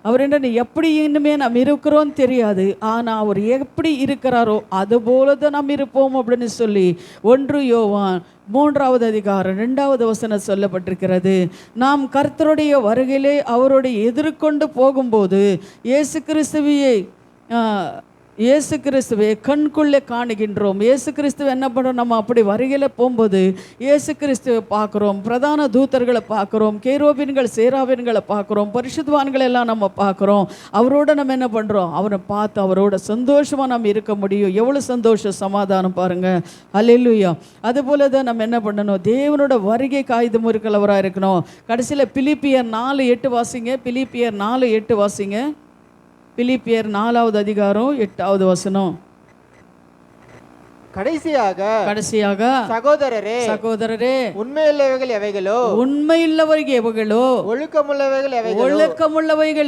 B: அவர் என்ன எப்படி இன்னுமே நாம் இருக்கிறோம் தெரியாது, ஆனால் அவர் எப்படி இருக்கிறாரோ அதுபோல தான் நாம் இருப்போம் அப்படின்னு சொல்லி 1 யோவான் 3:2 சொல்லப்பட்டிருக்கிறது. நாம் கர்த்தருடைய வருகையிலே அவருடைய எதிர்கொண்டு போகும்போது இயேசு கிறிஸ்துவை கண்குள்ளே காணுகின்றோம். இயேசு கிறிஸ்துவ என்ன பண்ணுறோம், நம்ம அப்படி வருகையில் போகும்போது இயேசு கிறிஸ்துவை பார்க்குறோம், பிரதான தூதர்களை பார்க்குறோம், கேரோபின்கள் சேராபின்களை பார்க்குறோம், பரிசுத்தவான்களை எல்லாம் நம்ம பார்க்குறோம். அவரோட நம்ம என்ன பண்ணுறோம், அவரை பார்த்து அவரோட சந்தோஷமாக நம்ம இருக்க முடியும். எவ்வளோ சந்தோஷம், சமாதானம் பாருங்கள். அல்லேலூயா. அதுபோல தான் நம்ம என்ன பண்ணணும், தேவனோட வருகை காய்து முறுக்கிறவராக இருக்கணும். கடைசியில் பிலிப்பியர் 4:8 வாசிங்க. பிலிப்பியர் 4:8 வாசிங்க. பிலிப்பியர் 4:8 கடைசியாக சகோதரரே
C: உண்மையுள்ளவைகள்
B: எவைகளோ ஒழுக்கமுள்ளவைகள்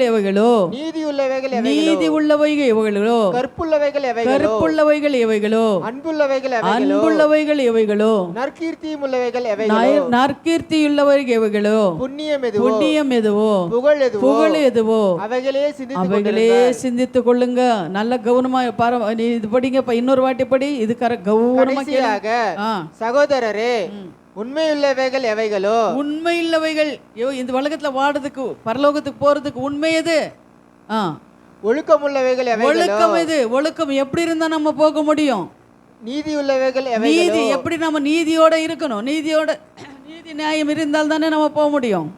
B: எவைகளோ நீதி உள்ளவைகள் எவைகளோ கற்புள்ளவைகள் எவைகளோ அன்புள்ளவைகள் எவைகளோ நற்கீர்த்தியுள்ளவைகள் எவைகளோ புண்ணியம் எதுவோ புகழ் எதுவோ அவைகளே சிந்தித்துக் கொள்ளுங்க. நல்ல கவனமா இது படிங்க. இன்னொரு வாட்டி படி. இது
C: கடைசியாக சகோதரரே உண்மையுள்ளவைகள் எவைகளோ
B: உண்மையுள்ளவைகள் இந்த உலகத்துல வாடுறதுக்கு பரலோகத்துக்கு போறதுக்கு உண்மை எது,
C: ஒழுக்கமுள்ளவைகள்
B: ஒழுக்கம் எது, ஒழுக்கம் எப்படி இருந்தா நம்ம போக முடியும்,
C: நீதி உள்ளவைகள்
B: நீதி எப்படி நம்ம நீதியோட இருக்கணும், நீதி நியாயம் இருந்தால் தானே நம்ம போக முடியும்.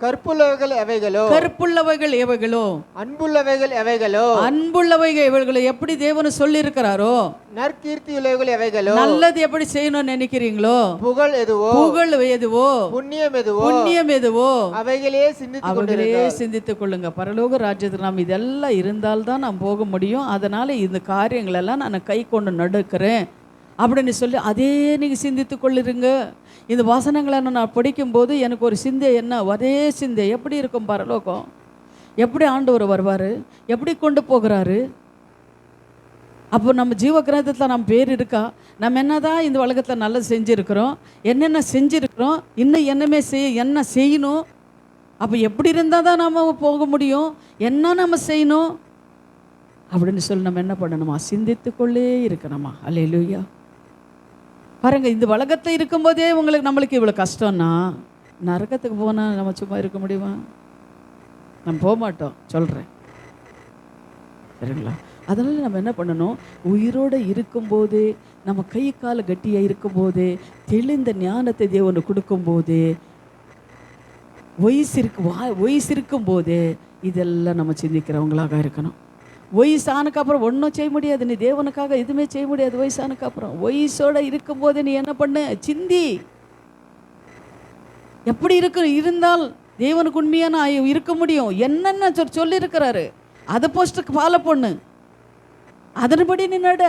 C: கற்புள்ளவைகள் எவைகளோ அன்புள்ளவைகள் எவைகளோ
B: எப்படி தேவன் சொல்லி இருக்கிறாரோ,
C: நற்கீர்த்தியுள்ளவைகள் எவைகளோ
B: நல்லது எப்படி செய்யணும்னு நினைக்கிறீங்களோ,
C: புகழ்
B: எதுவோ புண்ணியம் எதுவோ அவைகளே சிந்தித்துக் கொள்ளுங்க. பரலோக ராஜ்யத்தில் நாம் இதெல்லாம் இருந்தால்தான் நாம் போக முடியும். அதனால இந்த காரியங்கள் எல்லாம் நான் கை கொண்டு நடக்கிறேன் அப்படின்னு சொல்லி அதே நீங்கள் சிந்தித்து கொள்ளுருங்க. இந்த வசனங்களை நான் படிக்கும்போது எனக்கு ஒரு சிந்தை, என்ன அதே சிந்தை எப்படி இருக்கும், பரலோகம் எப்படி ஆண்டவர் வருவார், எப்படி கொண்டு போகிறாரு. அப்போ நம்ம ஜீவ கிரகத்தில் நம்ம பேர் இருக்கா, நம்ம என்ன தான் இந்த உலகத்தில் நல்லது செஞ்சுருக்கிறோம், என்னென்ன செஞ்சுருக்கிறோம், இன்னும் என்ன செய்யணும், அப்போ எப்படி இருந்தால் தான் நம்ம போக முடியும், என்ன நம்ம செய்யணும் அப்படின்னு சொல்லி நம்ம என்ன பண்ணணுமா, சிந்தித்துக்கொள்ளே இருக்கணுமா. அல்லேலூயா. பாருங்க, இந்த உலகத்தில் இருக்கும்போதே நம்மளுக்கு இவ்வளோ கஷ்டம்னா நரகத்துக்கு போனால் நம்ம சும்மா இருக்க முடியுமா? நம்ம போக மாட்டோம், சொல்கிறேன் சரிங்களா. அதனால் நம்ம என்ன பண்ணணும், உயிரோடு இருக்கும்போதே, நம்ம கை கால கட்டியாக இருக்கும்போதே, தெளிந்த ஞானத்தை தேவனை கொடுக்கும்போதே, வயசு இருக்கும்போதே இதெல்லாம் நம்ம சிந்திக்கிறவங்களாக இருக்கணும். வயசானுக்கு அப்புறம் ஒன்றும் செய்ய முடியாது, நீ தேவனுக்காக எதுவுமே செய்ய முடியாது. வயசானுக்கு அப்புறம் வயசோடு இருக்கும்போது நீ என்ன பண்ணு, சிந்தி எப்படி இருந்தால் தேவனுக்கு உண்மையான இருக்க முடியும். என்னென்ன சொல்லியிருக்கிறாரு அதை போஸ்ட்டுக்கு ஃபாலோ பண்ணு, அதன்படி நீ நட.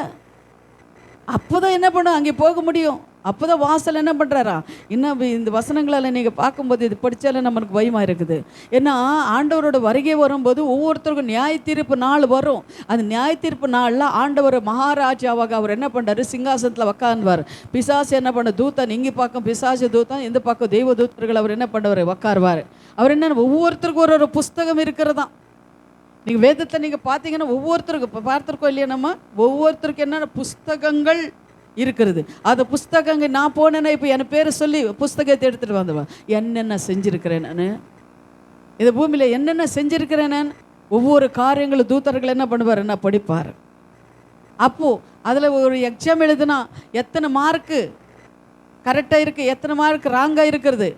B: அப்போதான் என்ன பண்ண, அங்கே போக முடியும். அப்போ தான் வாசல் என்ன பண்ணுறாரா? இன்னும் இந்த வசனங்களால் நீங்கள் பார்க்கும்போது இது படித்தாலே நம்மளுக்கு பயமாக இருக்குது. ஏன்னா ஆண்டவரோட வருகை வரும்போது ஒவ்வொருத்தருக்கும் நியாய தீர்ப்பு நாள் வரும். அந்த நியாய தீர்ப்பு நாளில் ஆண்டவர் மகாராஜாவாக அவர் என்ன பண்ணுறாரு? சிங்காசனத்தில் உக்காந்துவார். பிசாசு என்ன பண்ண தூத்தன் இங்கே பக்கம் பிசாசு தூத்தன், இந்த பக்கம் தெய்வ தூத்தர்கள் அவர் என்ன பண்ணுவார்? உக்காருவார். அவர் என்ன ஒவ்வொருத்தருக்கும் ஒரு புஸ்தகம் இருக்கிறதான். நீங்கள் வேதத்தை நீங்கள் பார்த்தீங்கன்னா ஒவ்வொருத்தருக்கும் இப்போ பார்த்துருக்கோம் இல்லையா? நம்ம ஒவ்வொருத்தருக்கும் என்னென்ன புஸ்தகங்கள் இருக்கிறது. அந்த புஸ்தகங்க நான் போனேன்னா இப்போ என் பேரை சொல்லி புஸ்தகத்தை எடுத்துகிட்டு வந்துடுவேன். என்னென்ன செஞ்சுருக்கிறேன் நான், இந்த பூமியில் என்னென்ன செஞ்சுருக்கிறேன் நான், ஒவ்வொரு காரியங்களும் தூதர்கள் என்ன பண்ணுவார்? என்ன படிப்பார். அப்போது அதில் ஒரு எக்ஸாம் எழுதுனா எத்தனை மார்க்கு கரெக்டாக இருக்குது, எத்தனை மார்க் ராங்காக இருக்கிறது.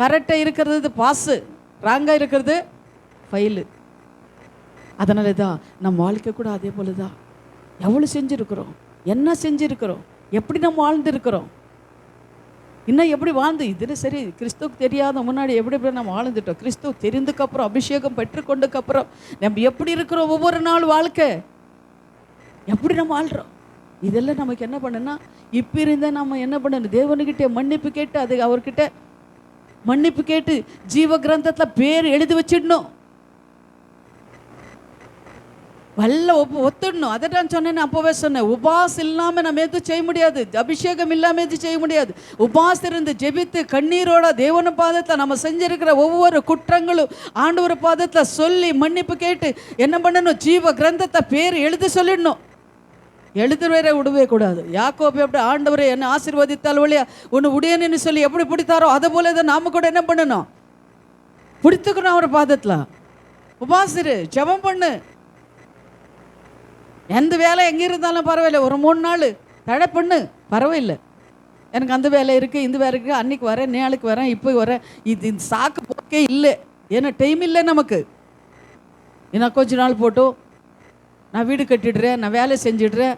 B: கரெக்டாக இருக்கிறது பாஸு, ராங்காக இருக்கிறது ஃபெயிலு. அதனால தான் நம்ம வாழ்க்கை கூட அதே போல தான். எவ்வளோ செஞ்சுருக்கிறோம், என்ன செஞ்சுருக்கிறோம், எப்படி நம்ம வாழ்ந்துருக்கிறோம், இன்னும் எப்படி வாழ்ந்து இதில் சரி. கிறிஸ்துவுக்கு தெரியாத முன்னாடி எப்படி எப்படி நம்ம வாழ்ந்துட்டோம். கிறிஸ்துவ தெரிந்துக்கப்புறம் அபிஷேகம் பெற்றுக்கொண்டுக்கப்புறம் நம்ம எப்படி இருக்கிறோம், ஒவ்வொரு நாள் வாழ்க்கை எப்படி நம்ம வாழ்கிறோம். இதெல்லாம் நமக்கு என்ன பண்ணுன்னா இப்போ இருந்தால் நம்ம என்ன பண்ணணும்? தேவனுக்கிட்ட மன்னிப்பு கேட்டு அது அவர்கிட்ட மன்னிப்பு கேட்டு ஜீவ கிரந்தத்தில் பேர் எழுதி வச்சிடணும். வல்ல ஒத்துடணும். அதை நான் சொன்னேன், அப்போவே சொன்னேன். உபாஸ் இல்லாமல் நம்ம எதுவும் செய்ய முடியாது. அபிஷேகம் இல்லாமல் எதுவும் செய்ய முடியாது. உபாஸ் இருந்து ஜெபித்து கண்ணீரோட தேவன பாதத்தில் நம்ம செஞ்சிருக்கிற ஒவ்வொரு குற்றங்களும் ஆண்டவர் பாதத்தில் சொல்லி மன்னிப்பு கேட்டு என்ன பண்ணணும்? ஜீவ கிரந்தத்தை பேர் எழுதி சொல்லிடணும். எழுது வேற விடவே கூடாது. யாக்கோபு எப்படி ஆண்டவரை என்ன ஆசீர்வதித்தால் வழியா ஒன்று உடையன்னு சொல்லி எப்படி பிடித்தாரோ அதை போல தான் நாம கூட என்ன பண்ணணும்? பிடித்துக்கணும் அவர் பாதத்தில். உபாசிரு, ஜெபம் பண்ணு. எந்த வேலை எங்கே இருந்தாலும் பரவாயில்ல, ஒரு 3 நாள் தடை பண்ணு, பரவாயில்லை. எனக்கு அந்த வேலை இருக்குது, இந்த வேலை இருக்குது, அன்றைக்கி வரேன், நாளைக்கு வரேன், இப்போ வரேன். இது இந்த சாக்கு போக்கே இல்லை. ஏன்னா டைம் இல்லை நமக்கு. ஏன்னா கொஞ்ச நாள் போட்டோம், நான் வீடு கட்டிடுறேன், நான் வேலை செஞ்சிடுறேன்,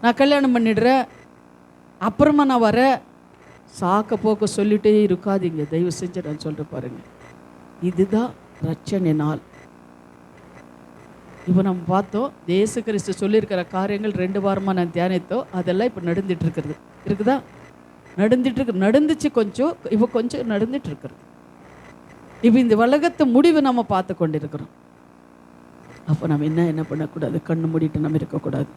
B: நான் கல்யாணம் பண்ணிடுறேன், அப்புறமா நான் வரேன். சாக்க போக்க சொல்லிகிட்டே இருக்காதீங்க, தயவு செஞ்சு நான் சொல்கிறேன் பாருங்க. இதுதான் ரட்சணை நாள். இப்போ நம்ம பார்த்தோம், இயேசு கிறிஸ்து சொல்லியிருக்கிற காரியங்கள் 2 வாரமாக நான் தியானித்தோம். அதெல்லாம் இப்போ நடந்துட்டு இருக்கிறது இருக்குதா? நடந்துச்சு கொஞ்சம், இப்போ கொஞ்சம் நடந்துட்டு இருக்கிறது. இப்போ இந்த உலகத்து முடிவு நம்ம பார்த்து கொண்டிருக்கிறோம். அப்போ நம்ம என்ன பண்ணக்கூடாது? கண்ணு மூடிட்டு நம்ம இருக்கக்கூடாது.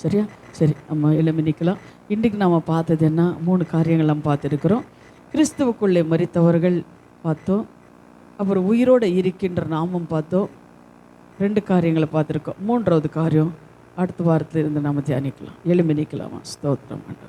B: சரியா? சரி, நம்ம எழும்பி நிற்கலாம். இன்றைக்கு நம்ம பார்த்தது என்ன? 3 காரியங்கள் நம்ம பார்த்துருக்கிறோம். கிறிஸ்துவுக்குள்ளே மரித்தவர்கள் பார்த்தோம். அப்புறம் உயிரோடு இருக்கின்ற நாமும் பார்த்தோம். 2 காரியங்களை பார்த்துருக்கோம். 3வது காரியம் அடுத்த வாரத்தில் இருந்து நம்ம தியானிக்கலாம். எழும்பி நிற்கலாமா? ஸ்தோத்திரம்.